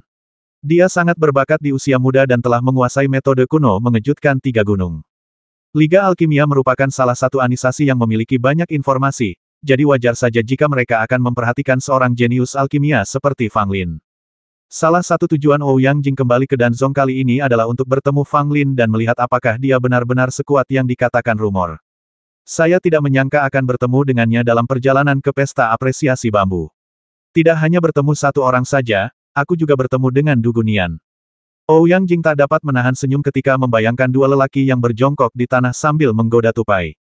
dia sangat berbakat di usia muda dan telah menguasai metode kuno mengejutkan 3 gunung. Liga Alkimia merupakan salah satu anisasi yang memiliki banyak informasi, jadi wajar saja jika mereka akan memperhatikan seorang jenius alkimia seperti Fang Lin. Salah satu tujuan Ouyang Jing kembali ke Danzong kali ini adalah untuk bertemu Fang Lin dan melihat apakah dia benar-benar sekuat yang dikatakan rumor. Saya tidak menyangka akan bertemu dengannya dalam perjalanan ke pesta apresiasi bambu. Tidak hanya bertemu satu orang saja, aku juga bertemu dengan Dugu Nian. Ouyang Jing tak dapat menahan senyum ketika membayangkan 2 lelaki yang berjongkok di tanah sambil menggoda tupai.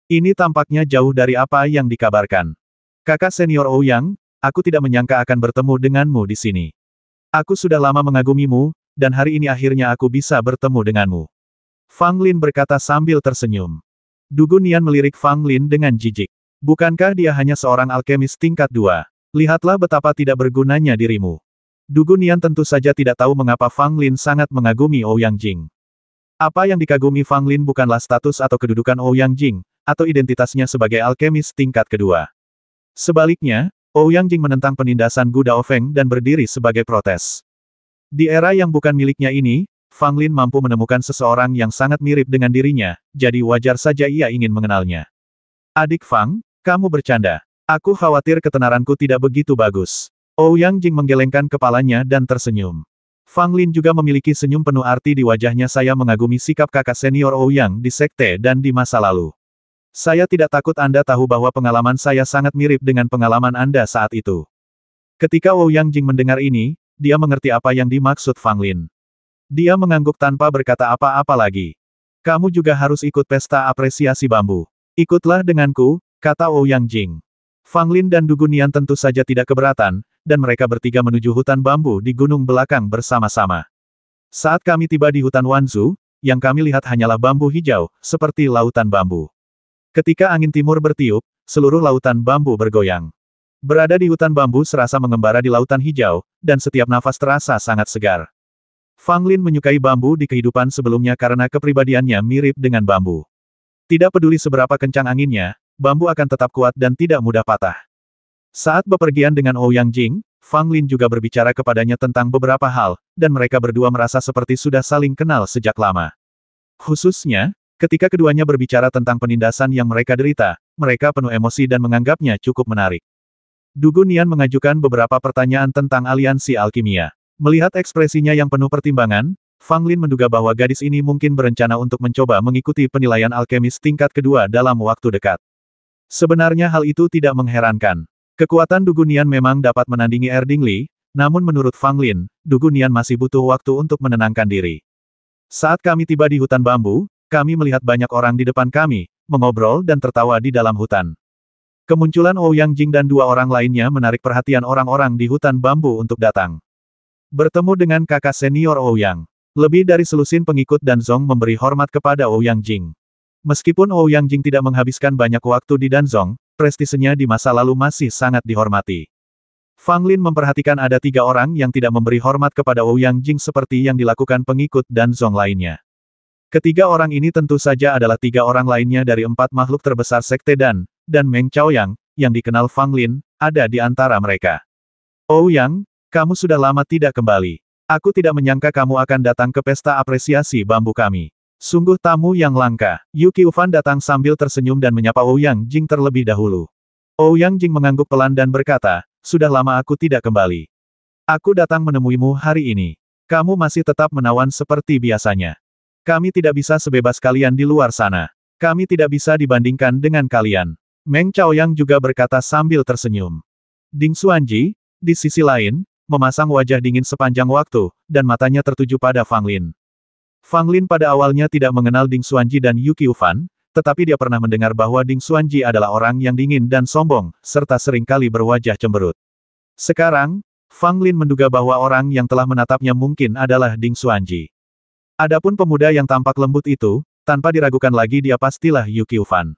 Ini tampaknya jauh dari apa yang dikabarkan. Kakak senior Ouyang, aku tidak menyangka akan bertemu denganmu di sini. Aku sudah lama mengagumimu, dan hari ini akhirnya aku bisa bertemu denganmu. Fang Lin berkata sambil tersenyum. Dugu Nian melirik Fang Lin dengan jijik. Bukankah dia hanya seorang alkemis tingkat 2? Lihatlah betapa tidak bergunanya dirimu. Dugu Nian tentu saja tidak tahu mengapa Fang Lin sangat mengagumi Ouyang Jing. Apa yang dikagumi Fang Lin bukanlah status atau kedudukan Ouyang Jing, atau identitasnya sebagai alkemis tingkat kedua. Sebaliknya, Ouyang Jing menentang penindasan Gu Daofeng dan berdiri sebagai protes. Di era yang bukan miliknya ini, Fang Lin mampu menemukan seseorang yang sangat mirip dengan dirinya, jadi wajar saja ia ingin mengenalnya. Adik Fang, kamu bercanda. Aku khawatir ketenaranku tidak begitu bagus. Ouyang Jing menggelengkan kepalanya dan tersenyum. Fang Lin juga memiliki senyum penuh arti di wajahnya. Saya mengagumi sikap kakak senior Ouyang di sekte dan di masa lalu. Saya tidak takut Anda tahu bahwa pengalaman saya sangat mirip dengan pengalaman Anda saat itu. Ketika Ouyang Jing mendengar ini, dia mengerti apa yang dimaksud Fang Lin. Dia mengangguk tanpa berkata apa-apa lagi. Kamu juga harus ikut pesta apresiasi bambu. Ikutlah denganku, kata Ouyang Jing. Fang Lin dan Dugu Nian tentu saja tidak keberatan, dan mereka bertiga menuju hutan bambu di gunung belakang bersama-sama. Saat kami tiba di hutan Wanzu, yang kami lihat hanyalah bambu hijau, seperti lautan bambu. Ketika angin timur bertiup, seluruh lautan bambu bergoyang. Berada di hutan bambu serasa mengembara di lautan hijau, dan setiap nafas terasa sangat segar. Fang Lin menyukai bambu di kehidupan sebelumnya karena kepribadiannya mirip dengan bambu. Tidak peduli seberapa kencang anginnya, bambu akan tetap kuat dan tidak mudah patah. Saat bepergian dengan Ouyang Jing, Fang Lin juga berbicara kepadanya tentang beberapa hal, dan mereka berdua merasa seperti sudah saling kenal sejak lama. Khususnya, ketika keduanya berbicara tentang penindasan yang mereka derita, mereka penuh emosi dan menganggapnya cukup menarik. Dugu Nian mengajukan beberapa pertanyaan tentang aliansi alkimia. Melihat ekspresinya yang penuh pertimbangan, Fang Lin menduga bahwa gadis ini mungkin berencana untuk mencoba mengikuti penilaian alkemis tingkat kedua dalam waktu dekat. Sebenarnya hal itu tidak mengherankan. Kekuatan Dugu Nian memang dapat menandingi Erding Li, namun menurut Fang Lin, Dugu Nian masih butuh waktu untuk menenangkan diri. Saat kami tiba di hutan bambu, kami melihat banyak orang di depan kami, mengobrol dan tertawa di dalam hutan. Kemunculan Ouyang Jing dan 2 orang lainnya menarik perhatian orang-orang di hutan bambu untuk datang. Bertemu dengan kakak senior Ouyang. Lebih dari selusin pengikut Danzong memberi hormat kepada Ouyang Jing. Meskipun Ouyang Jing tidak menghabiskan banyak waktu di Danzong, prestisenya di masa lalu masih sangat dihormati. Fang Lin memperhatikan ada 3 orang yang tidak memberi hormat kepada Ouyang Jing seperti yang dilakukan pengikut Danzong lainnya. Ketiga orang ini tentu saja adalah 3 orang lainnya dari 4 makhluk terbesar Sekte Dan Meng Chaoyang, yang dikenal Fang Lin, ada di antara mereka. Ouyang, Kamu sudah lama tidak kembali. Aku tidak menyangka kamu akan datang ke pesta apresiasi bambu kami. Sungguh tamu yang langka. Yuki Ufan datang sambil tersenyum dan menyapa Ouyang Jing terlebih dahulu. Ouyang Jing mengangguk pelan dan berkata, sudah lama aku tidak kembali. Aku datang menemuimu hari ini. Kamu masih tetap menawan seperti biasanya. Kami tidak bisa sebebas kalian di luar sana. Kami tidak bisa dibandingkan dengan kalian. Meng Chaoyang juga berkata sambil tersenyum. Ding Xuanji, di sisi lain, memasang wajah dingin sepanjang waktu, dan matanya tertuju pada Fang Lin. Fang Lin pada awalnya tidak mengenal Ding Xuanji dan Yuki Ufan, tetapi dia pernah mendengar bahwa Ding Xuanji adalah orang yang dingin dan sombong, serta seringkali berwajah cemberut. Sekarang, Fang Lin menduga bahwa orang yang telah menatapnya mungkin adalah Ding Xuanji. Adapun pemuda yang tampak lembut itu, tanpa diragukan lagi dia pastilah Yuki Ufan.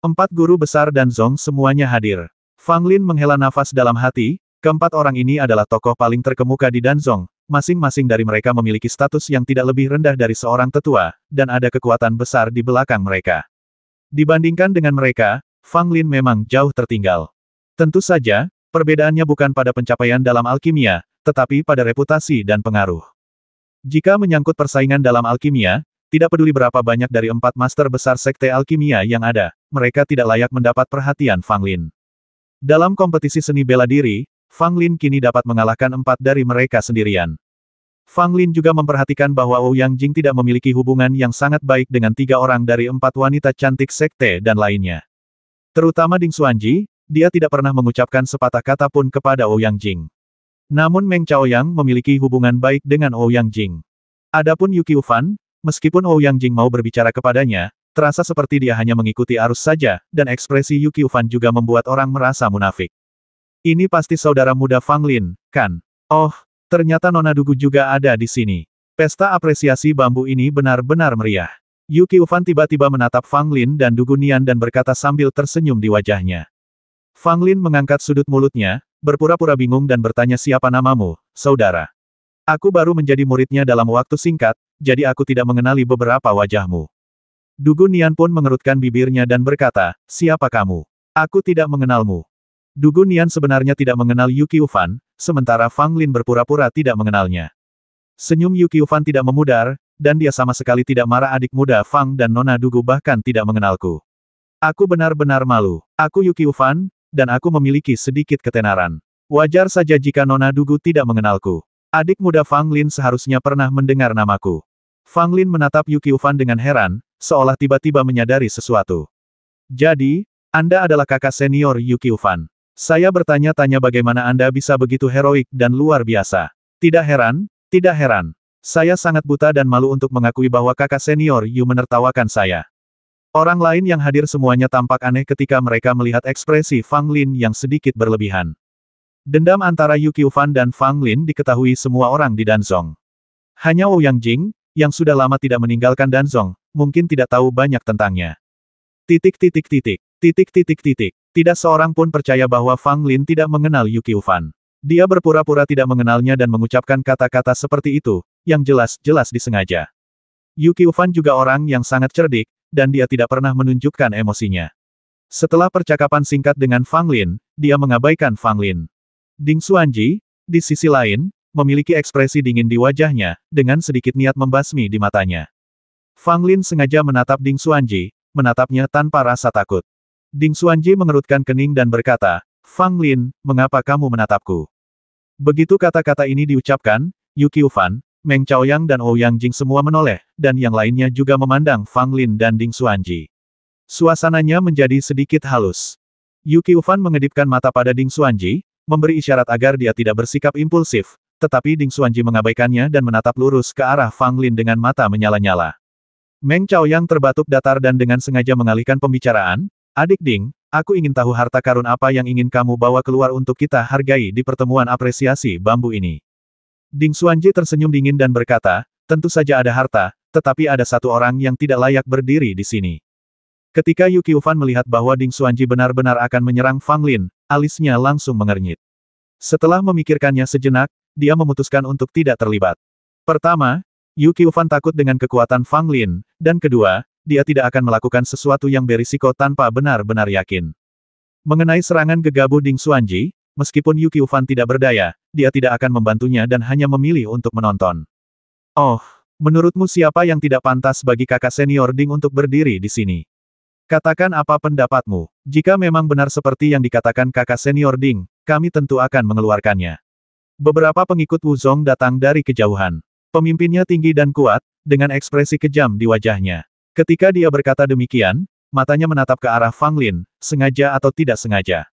4 guru besar dan Zong semuanya hadir. Fang Lin menghela nafas dalam hati, keempat orang ini adalah tokoh paling terkemuka di Danzong, masing-masing dari mereka memiliki status yang tidak lebih rendah dari seorang tetua, dan ada kekuatan besar di belakang mereka. Dibandingkan dengan mereka, Fang Lin memang jauh tertinggal. Tentu saja, perbedaannya bukan pada pencapaian dalam alkimia, tetapi pada reputasi dan pengaruh. Jika menyangkut persaingan dalam alkimia, tidak peduli berapa banyak dari 4 master besar sekte alkimia yang ada, mereka tidak layak mendapat perhatian Fang Lin. Dalam kompetisi seni bela diri, Fang Lin kini dapat mengalahkan 4 dari mereka sendirian. Fang Lin juga memperhatikan bahwa Ouyang Jing tidak memiliki hubungan yang sangat baik dengan 3 orang dari 4 wanita cantik sekte dan lainnya. Terutama Ding Xuanji, dia tidak pernah mengucapkan sepatah kata pun kepada Ouyang Jing. Namun Meng Chaoyang memiliki hubungan baik dengan Ouyang Jing. Adapun Yuki Ufan, meskipun Ouyang Jing mau berbicara kepadanya, terasa seperti dia hanya mengikuti arus saja, dan ekspresi Yuki Ufan juga membuat orang merasa munafik. Ini pasti saudara muda Fang Lin, kan? Oh, ternyata Nona Dugu juga ada di sini. Pesta apresiasi bambu ini benar-benar meriah. Yuki Ufan tiba-tiba menatap Fang Lin dan Dugu Nian dan berkata sambil tersenyum di wajahnya. Fang Lin mengangkat sudut mulutnya, berpura-pura bingung dan bertanya siapa namamu, saudara. Aku baru menjadi muridnya dalam waktu singkat, jadi aku tidak mengenali beberapa wajahmu. Dugu Nian pun mengerutkan bibirnya dan berkata, siapa kamu? Aku tidak mengenalmu. Dugu Nian sebenarnya tidak mengenal Yuki Ufan, sementara Fang Lin berpura-pura tidak mengenalnya. Senyum Yuki Ufan tidak memudar, dan dia sama sekali tidak marah adik muda Fang dan Nona Dugu bahkan tidak mengenalku. Aku benar-benar malu. Aku Yuki Ufan, dan aku memiliki sedikit ketenaran. Wajar saja jika Nona Dugu tidak mengenalku. Adik muda Fang Lin seharusnya pernah mendengar namaku. Fang Lin menatap Yuki Ufan dengan heran, seolah tiba-tiba menyadari sesuatu. Jadi, Anda adalah kakak senior Yuki Ufan. Saya bertanya-tanya bagaimana Anda bisa begitu heroik dan luar biasa. Tidak heran, tidak heran. Saya sangat buta dan malu untuk mengakui bahwa kakak senior Yu menertawakan saya. Orang lain yang hadir semuanya tampak aneh ketika mereka melihat ekspresi Fang Lin yang sedikit berlebihan. Dendam antara Yuki Ufan dan Fang Lin diketahui semua orang di Danzong. Hanya Ouyang Jing, yang sudah lama tidak meninggalkan Danzong, mungkin tidak tahu banyak tentangnya. Tidak seorang pun percaya bahwa Fang Lin tidak mengenal Yuki Ufan. Dia berpura-pura tidak mengenalnya dan mengucapkan kata-kata seperti itu, yang jelas-jelas disengaja. Yuki Ufan juga orang yang sangat cerdik, dan dia tidak pernah menunjukkan emosinya. Setelah percakapan singkat dengan Fang Lin, dia mengabaikan Fang Lin. Ding Xuanji, di sisi lain, memiliki ekspresi dingin di wajahnya, dengan sedikit niat membasmi di matanya. Fang Lin sengaja menatap Ding Xuanji, menatapnya tanpa rasa takut. Ding Xuanji mengerutkan kening dan berkata, Fang Lin, mengapa kamu menatapku? Begitu kata-kata ini diucapkan, Yuki Ufan, Meng Chaoyang dan Ouyang Jing semua menoleh, dan yang lainnya juga memandang Fang Lin dan Ding Xuanji. Suasananya menjadi sedikit halus. Yuki Ufan mengedipkan mata pada Ding Xuanji, memberi isyarat agar dia tidak bersikap impulsif, tetapi Ding Xuanji mengabaikannya dan menatap lurus ke arah Fang Lin dengan mata menyala-nyala. Meng Chaoyang terbatuk datar dan dengan sengaja mengalihkan pembicaraan, Adik Ding, aku ingin tahu harta karun apa yang ingin kamu bawa keluar untuk kita hargai di pertemuan apresiasi bambu ini. Ding Xuanji tersenyum dingin dan berkata, tentu saja ada harta, tetapi ada satu orang yang tidak layak berdiri di sini. Ketika Yuki Ufan melihat bahwa Ding Xuanji benar-benar akan menyerang Fang Lin, alisnya langsung mengernyit. Setelah memikirkannya sejenak, dia memutuskan untuk tidak terlibat. Pertama, Yuki Ufan takut dengan kekuatan Fang Lin, dan kedua, dia tidak akan melakukan sesuatu yang berisiko tanpa benar-benar yakin. Mengenai serangan gegabah Ding Xuanji, meskipun Yu Qiufan tidak berdaya, dia tidak akan membantunya dan hanya memilih untuk menonton. Oh, menurutmu siapa yang tidak pantas bagi kakak senior Ding untuk berdiri di sini? Katakan apa pendapatmu. Jika memang benar seperti yang dikatakan kakak senior Ding, kami tentu akan mengeluarkannya. Beberapa pengikut Wu Zong datang dari kejauhan. Pemimpinnya tinggi dan kuat, dengan ekspresi kejam di wajahnya. Ketika dia berkata demikian, matanya menatap ke arah Fang Lin, sengaja atau tidak sengaja.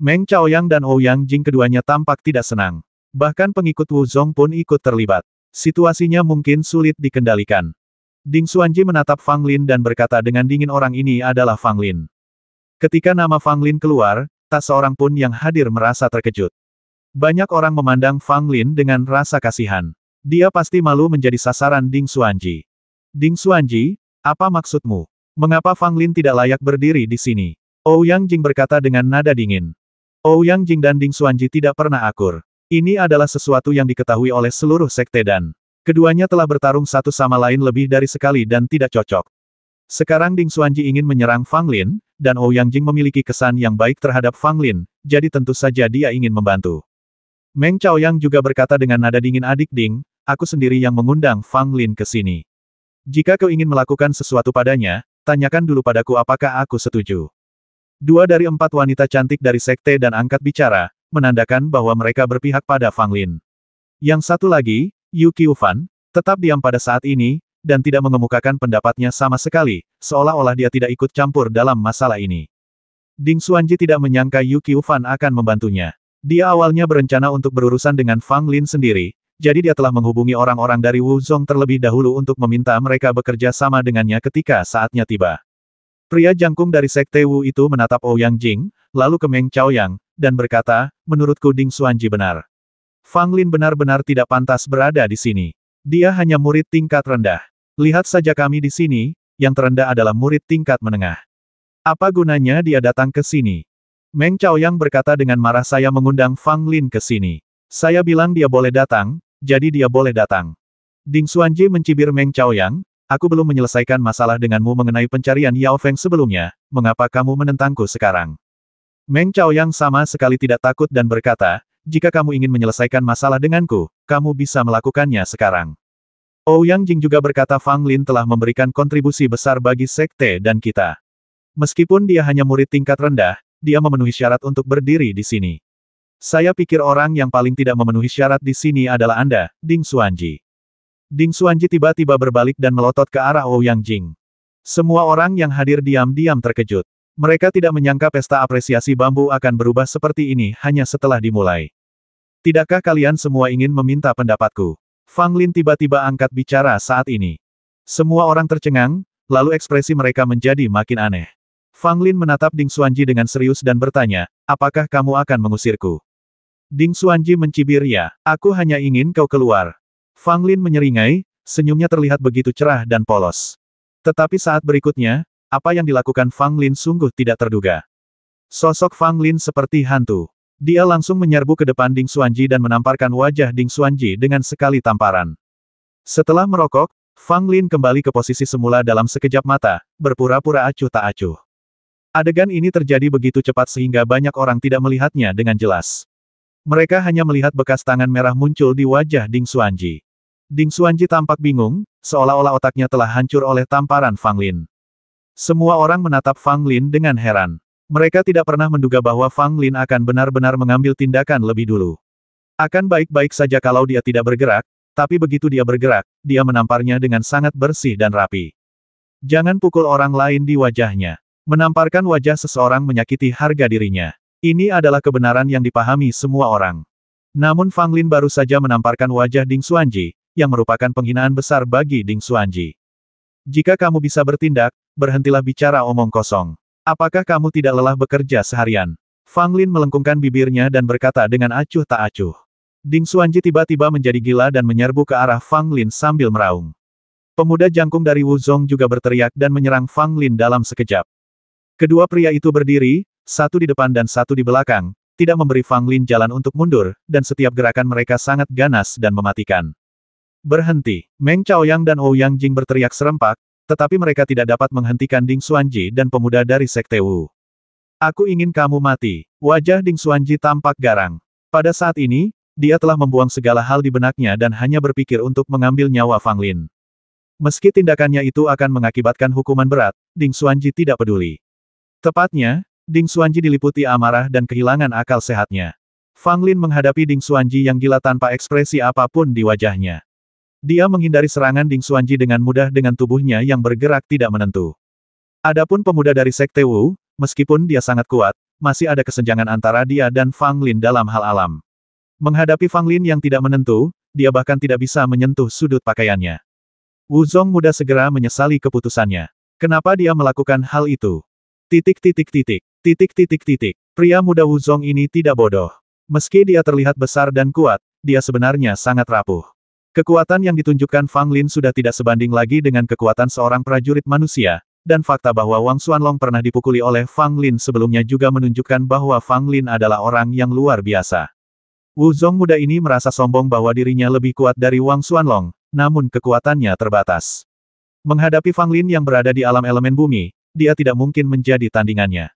Meng Chaoyang dan Ouyang Jing keduanya tampak tidak senang. Bahkan pengikut Wu Zong pun ikut terlibat. Situasinya mungkin sulit dikendalikan. Ding Xuanji menatap Fang Lin dan berkata dengan dingin, orang ini adalah Fang Lin. Ketika nama Fang Lin keluar, tak seorang pun yang hadir merasa terkejut. Banyak orang memandang Fang Lin dengan rasa kasihan. Dia pasti malu menjadi sasaran Ding Xuanji. Ding Xuanji, apa maksudmu? Mengapa Fang Lin tidak layak berdiri di sini? Ouyang Jing berkata dengan nada dingin. Ouyang Jing dan Ding Xuanji tidak pernah akur. Ini adalah sesuatu yang diketahui oleh seluruh sekte dan keduanya telah bertarung satu sama lain lebih dari sekali dan tidak cocok. Sekarang Ding Xuanji ingin menyerang Fang Lin, dan Ouyang Jing memiliki kesan yang baik terhadap Fang Lin, jadi tentu saja dia ingin membantu. Meng Chaoyang juga berkata dengan nada dingin, adik Ding, aku sendiri yang mengundang Fang Lin ke sini. Jika kau ingin melakukan sesuatu padanya, tanyakan dulu padaku apakah aku setuju. 2 dari 4 wanita cantik dari sekte dan angkat bicara, menandakan bahwa mereka berpihak pada Fang Lin. Yang satu lagi, Yu Qiufan, tetap diam pada saat ini, dan tidak mengemukakan pendapatnya sama sekali, seolah-olah dia tidak ikut campur dalam masalah ini. Ding Xuanji tidak menyangka Yu Qiufan akan membantunya. Dia awalnya berencana untuk berurusan dengan Fang Lin sendiri, jadi dia telah menghubungi orang-orang dari Wu Zong terlebih dahulu untuk meminta mereka bekerja sama dengannya ketika saatnya tiba. Pria jangkung dari sekte Wu itu menatap Ouyang Jing, lalu ke Meng Chaoyang, dan berkata, menurutku Ding Xuanji benar. Fang Lin benar-benar tidak pantas berada di sini. Dia hanya murid tingkat rendah. Lihat saja kami di sini, yang terendah adalah murid tingkat menengah. Apa gunanya dia datang ke sini? Meng Chaoyang berkata dengan marah, saya mengundang Fang Lin ke sini. Saya bilang dia boleh datang, jadi dia boleh datang. Ding Xuanji mencibir Meng Chaoyang, aku belum menyelesaikan masalah denganmu mengenai pencarian Yao Feng sebelumnya, mengapa kamu menentangku sekarang? Meng Chaoyang sama sekali tidak takut dan berkata, jika kamu ingin menyelesaikan masalah denganku, kamu bisa melakukannya sekarang. Ouyang Jing juga berkata Fang Lin telah memberikan kontribusi besar bagi sekte dan kita. Meskipun dia hanya murid tingkat rendah, dia memenuhi syarat untuk berdiri di sini. Saya pikir orang yang paling tidak memenuhi syarat di sini adalah Anda, Ding Xuanji. Ding Xuanji tiba-tiba berbalik dan melotot ke arah Ouyang Jing. Semua orang yang hadir diam-diam terkejut. Mereka tidak menyangka pesta apresiasi bambu akan berubah seperti ini hanya setelah dimulai. Tidakkah kalian semua ingin meminta pendapatku? Fang Lin tiba-tiba angkat bicara saat ini. Semua orang tercengang, lalu ekspresi mereka menjadi makin aneh. Fang Lin menatap Ding Xuanji dengan serius dan bertanya, apakah kamu akan mengusirku? Ding Xuanji mencibir, ya, aku hanya ingin kau keluar. Fang Lin menyeringai, senyumnya terlihat begitu cerah dan polos. Tetapi saat berikutnya, apa yang dilakukan Fang Lin sungguh tidak terduga. Sosok Fang Lin seperti hantu. Dia langsung menyerbu ke depan Ding Xuanji dan menamparkan wajah Ding Xuanji dengan sekali tamparan. Setelah merokok, Fang Lin kembali ke posisi semula dalam sekejap mata, berpura-pura acuh tak acuh. Adegan ini terjadi begitu cepat sehingga banyak orang tidak melihatnya dengan jelas. Mereka hanya melihat bekas tangan merah muncul di wajah Ding Xuanji. Ding Xuanji tampak bingung, seolah-olah otaknya telah hancur oleh tamparan Fang Lin. Semua orang menatap Fang Lin dengan heran. Mereka tidak pernah menduga bahwa Fang Lin akan benar-benar mengambil tindakan lebih dulu. Akan baik-baik saja kalau dia tidak bergerak, tapi begitu dia bergerak, dia menamparnya dengan sangat bersih dan rapi. Jangan pukul orang lain di wajahnya. Menamparkan wajah seseorang menyakiti harga dirinya. Ini adalah kebenaran yang dipahami semua orang. Namun Fang Lin baru saja menamparkan wajah Ding Xuanji, yang merupakan penghinaan besar bagi Ding Xuanji. Jika kamu bisa bertindak, berhentilah bicara omong kosong. Apakah kamu tidak lelah bekerja seharian? Fang Lin melengkungkan bibirnya dan berkata dengan acuh tak acuh. Ding Xuanji tiba-tiba menjadi gila dan menyerbu ke arah Fang Lin sambil meraung. Pemuda jangkung dari Wu Zong juga berteriak dan menyerang Fang Lin dalam sekejap. Kedua pria itu berdiri, satu di depan dan satu di belakang, tidak memberi Fang Lin jalan untuk mundur, dan setiap gerakan mereka sangat ganas dan mematikan. Berhenti! Meng Chaoyang dan Ouyang Jing berteriak serempak, tetapi mereka tidak dapat menghentikan Ding Xuanji dan pemuda dari sekte Wu. Aku ingin kamu mati. Wajah Ding Xuanji tampak garang. Pada saat ini, dia telah membuang segala hal di benaknya dan hanya berpikir untuk mengambil nyawa Fang Lin. Meski tindakannya itu akan mengakibatkan hukuman berat, Ding Xuanji tidak peduli. Tepatnya, Ding Xuanji diliputi amarah dan kehilangan akal sehatnya. Fang Lin menghadapi Ding Xuanji yang gila tanpa ekspresi apapun di wajahnya. Dia menghindari serangan Ding Xuanji dengan mudah dengan tubuhnya yang bergerak tidak menentu. Adapun pemuda dari Sekte Wu, meskipun dia sangat kuat, masih ada kesenjangan antara dia dan Fang Lin dalam hal alam. Menghadapi Fang Lin yang tidak menentu, dia bahkan tidak bisa menyentuh sudut pakaiannya. Wu Zong muda segera menyesali keputusannya. Kenapa dia melakukan hal itu? Pria muda Wu Zong ini tidak bodoh. Meski dia terlihat besar dan kuat, dia sebenarnya sangat rapuh. Kekuatan yang ditunjukkan Fang Lin sudah tidak sebanding lagi dengan kekuatan seorang prajurit manusia, dan fakta bahwa Wang Xuanlong pernah dipukuli oleh Fang Lin sebelumnya juga menunjukkan bahwa Fang Lin adalah orang yang luar biasa. Wu Zong muda ini merasa sombong bahwa dirinya lebih kuat dari Wang Xuanlong, namun kekuatannya terbatas. Menghadapi Fang Lin yang berada di alam elemen bumi, dia tidak mungkin menjadi tandingannya.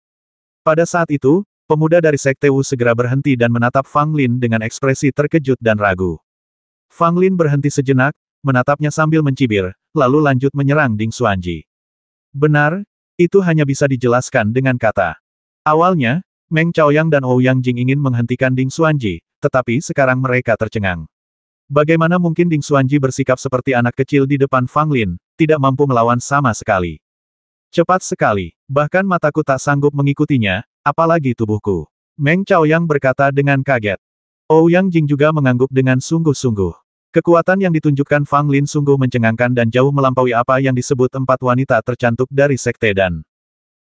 Pada saat itu, pemuda dari Sekte Wu segera berhenti dan menatap Fang Lin dengan ekspresi terkejut dan ragu. Fang Lin berhenti sejenak, menatapnya sambil mencibir, lalu lanjut menyerang Ding Xuanji. Benar, itu hanya bisa dijelaskan dengan kata. Awalnya, Meng Chaoyang dan Ouyang Jing ingin menghentikan Ding Xuanji, tetapi sekarang mereka tercengang. Bagaimana mungkin Ding Xuanji bersikap seperti anak kecil di depan Fang Lin, tidak mampu melawan sama sekali. Cepat sekali, bahkan mataku tak sanggup mengikutinya, apalagi tubuhku. Meng Chaoyang berkata dengan kaget. Ouyang Jing juga mengangguk dengan sungguh-sungguh. Kekuatan yang ditunjukkan Fang Lin sungguh mencengangkan dan jauh melampaui apa yang disebut 4 wanita tercantik dari Sekte Dan.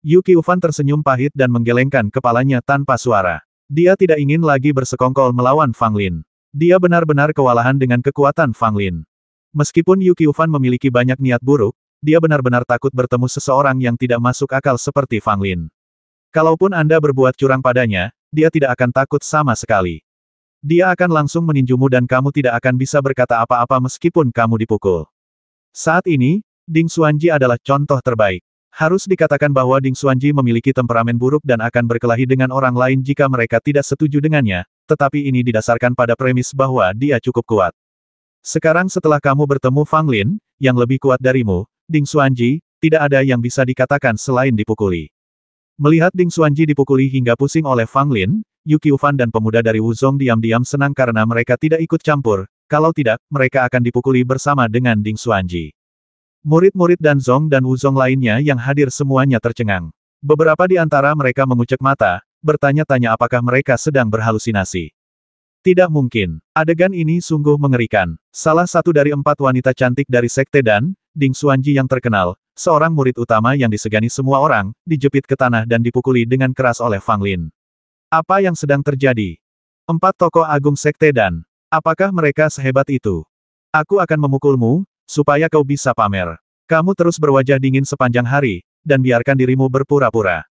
Yu Qiufan tersenyum pahit dan menggelengkan kepalanya tanpa suara. Dia tidak ingin lagi bersekongkol melawan Fang Lin. Dia benar-benar kewalahan dengan kekuatan Fang Lin. Meskipun Yu Qiufan memiliki banyak niat buruk, dia benar-benar takut bertemu seseorang yang tidak masuk akal seperti Fang Lin. Kalaupun Anda berbuat curang padanya, dia tidak akan takut sama sekali. Dia akan langsung meninjumu dan kamu tidak akan bisa berkata apa-apa meskipun kamu dipukul. Saat ini, Ding Xuanji adalah contoh terbaik. Harus dikatakan bahwa Ding Xuanji memiliki temperamen buruk dan akan berkelahi dengan orang lain jika mereka tidak setuju dengannya, tetapi ini didasarkan pada premis bahwa dia cukup kuat. Sekarang setelah kamu bertemu Fang Lin, yang lebih kuat darimu, Ding Xuanji, tidak ada yang bisa dikatakan selain dipukuli. Melihat Ding Xuanji dipukuli hingga pusing oleh Fang Lin, Yu Qiufan dan pemuda dari Wu Zong diam-diam senang karena mereka tidak ikut campur, kalau tidak, mereka akan dipukuli bersama dengan Ding Xuanji. Murid-murid Dan Zong dan Wu Zong lainnya yang hadir semuanya tercengang. Beberapa di antara mereka mengucek mata, bertanya-tanya apakah mereka sedang berhalusinasi. Tidak mungkin. Adegan ini sungguh mengerikan. Salah satu dari 4 wanita cantik dari Sekte Dan, Ding Xuanji yang terkenal, seorang murid utama yang disegani semua orang, dijepit ke tanah dan dipukuli dengan keras oleh Fang Lin. Apa yang sedang terjadi? 4 tokoh agung Sekte Dan. Apakah mereka sehebat itu? Aku akan memukulmu, supaya kau bisa pamer. Kamu terus berwajah dingin sepanjang hari, dan biarkan dirimu berpura-pura.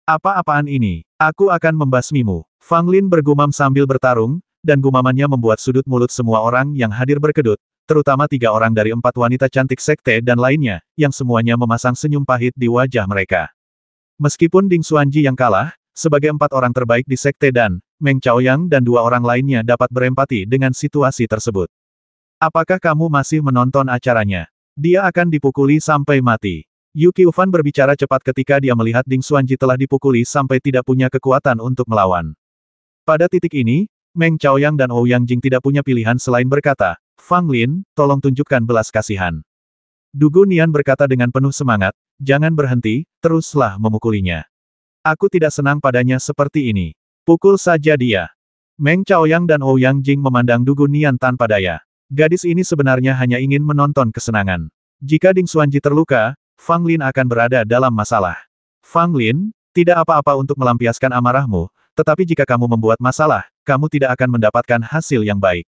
Apa-apaan ini? Aku akan membasmimu. Fang Lin bergumam sambil bertarung, dan gumamannya membuat sudut mulut semua orang yang hadir berkedut, terutama 3 orang dari 4 wanita cantik Sekte Dan lainnya, yang semuanya memasang senyum pahit di wajah mereka. Meskipun Ding Xuanji yang kalah, sebagai 4 orang terbaik di Sekte Dan, Meng Chaoyang dan 2 orang lainnya dapat berempati dengan situasi tersebut. Apakah kamu masih menonton acaranya? Dia akan dipukuli sampai mati. Yu Qiufan berbicara cepat ketika dia melihat Ding Xuanji telah dipukuli sampai tidak punya kekuatan untuk melawan. Pada titik ini, Meng Chaoyang dan Ouyang Jing tidak punya pilihan selain berkata, Fang Lin, tolong tunjukkan belas kasihan. Dugu Nian berkata dengan penuh semangat, jangan berhenti, teruslah memukulinya. Aku tidak senang padanya seperti ini. Pukul saja dia. Meng Chaoyang dan Ouyang Jing memandang Dugu Nian tanpa daya. Gadis ini sebenarnya hanya ingin menonton kesenangan. Jika Ding Xuanji terluka, Fang Lin akan berada dalam masalah. Fang Lin, tidak apa-apa untuk melampiaskan amarahmu, tetapi jika kamu membuat masalah, kamu tidak akan mendapatkan hasil yang baik.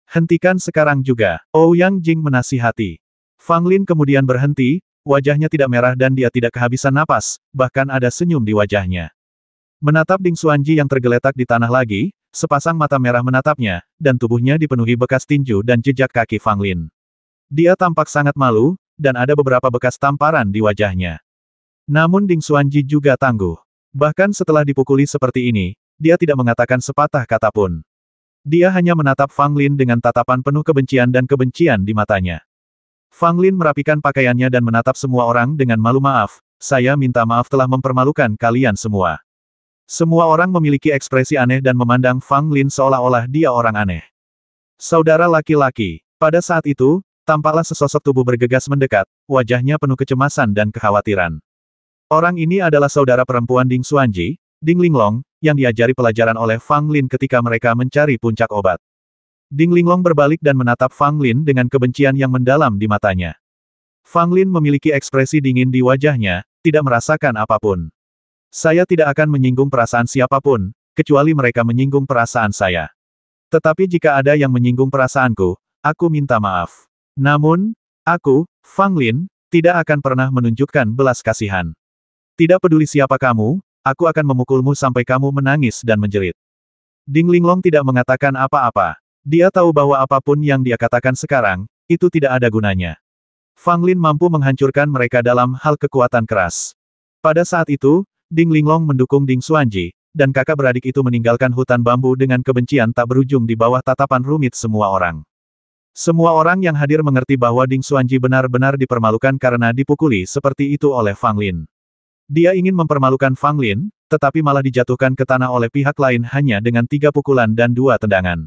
Hentikan sekarang juga. Ouyang Jing menasihati. Fang Lin kemudian berhenti, wajahnya tidak merah dan dia tidak kehabisan napas, bahkan ada senyum di wajahnya. Menatap Ding Xuanji yang tergeletak di tanah lagi, sepasang mata merah menatapnya, dan tubuhnya dipenuhi bekas tinju dan jejak kaki Fang Lin. Dia tampak sangat malu, dan ada beberapa bekas tamparan di wajahnya. Namun Ding Xuanji juga tangguh. Bahkan setelah dipukuli seperti ini, dia tidak mengatakan sepatah kata pun. Dia hanya menatap Fang Lin dengan tatapan penuh kebencian dan kebencian di matanya. Fang Lin merapikan pakaiannya dan menatap semua orang dengan malu. Maaf, saya minta maaf telah mempermalukan kalian semua. Semua orang memiliki ekspresi aneh dan memandang Fang Lin seolah-olah dia orang aneh. Saudara laki-laki, pada saat itu, tampaklah sesosok tubuh bergegas mendekat, wajahnya penuh kecemasan dan kekhawatiran. Orang ini adalah saudara perempuan Ding Xuanji, Ding Linglong, yang diajari pelajaran oleh Fang Lin ketika mereka mencari puncak obat. Ding Linglong berbalik dan menatap Fang Lin dengan kebencian yang mendalam di matanya. Fang Lin memiliki ekspresi dingin di wajahnya, tidak merasakan apapun. Saya tidak akan menyinggung perasaan siapapun, kecuali mereka menyinggung perasaan saya. Tetapi jika ada yang menyinggung perasaanku, aku minta maaf. Namun, aku, Fang Lin, tidak akan pernah menunjukkan belas kasihan. Tidak peduli siapa kamu, aku akan memukulmu sampai kamu menangis dan menjerit. Ding Linglong tidak mengatakan apa-apa. Dia tahu bahwa apapun yang dia katakan sekarang, itu tidak ada gunanya. Fang Lin mampu menghancurkan mereka dalam hal kekuatan keras. Pada saat itu, Ding Linglong mendukung Ding Xuanji, dan kakak beradik itu meninggalkan hutan bambu dengan kebencian tak berujung di bawah tatapan rumit semua orang. Semua orang yang hadir mengerti bahwa Ding Xuanji benar-benar dipermalukan karena dipukuli seperti itu oleh Fang Lin. Dia ingin mempermalukan Fang Lin, tetapi malah dijatuhkan ke tanah oleh pihak lain hanya dengan 3 pukulan dan 2 tendangan.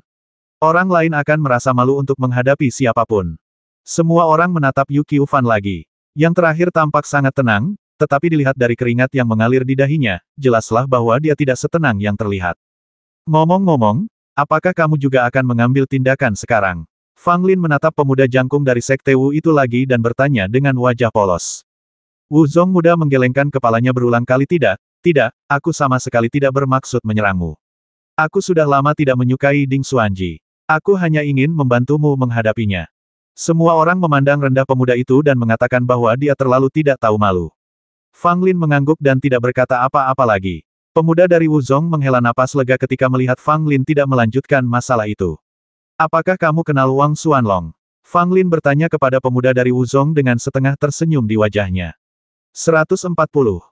Orang lain akan merasa malu untuk menghadapi siapapun. Semua orang menatap Yu Qiufan lagi. Yang terakhir tampak sangat tenang, tetapi dilihat dari keringat yang mengalir di dahinya, jelaslah bahwa dia tidak setenang yang terlihat. Ngomong-ngomong, apakah kamu juga akan mengambil tindakan sekarang? Fang Lin menatap pemuda jangkung dari Sekte Wu itu lagi dan bertanya dengan wajah polos. Wu Zong muda menggelengkan kepalanya berulang kali. Tidak, aku sama sekali tidak bermaksud menyerangmu. Aku sudah lama tidak menyukai Ding Xuanji. Aku hanya ingin membantumu menghadapinya. Semua orang memandang rendah pemuda itu dan mengatakan bahwa dia terlalu tidak tahu malu. Fang Lin mengangguk dan tidak berkata apa-apa lagi. Pemuda dari Wu Zong menghela napas lega ketika melihat Fang Lin tidak melanjutkan masalah itu. Apakah kamu kenal Wang Xuanlong? Fang Lin bertanya kepada pemuda dari Wu Zong dengan setengah tersenyum di wajahnya. 140.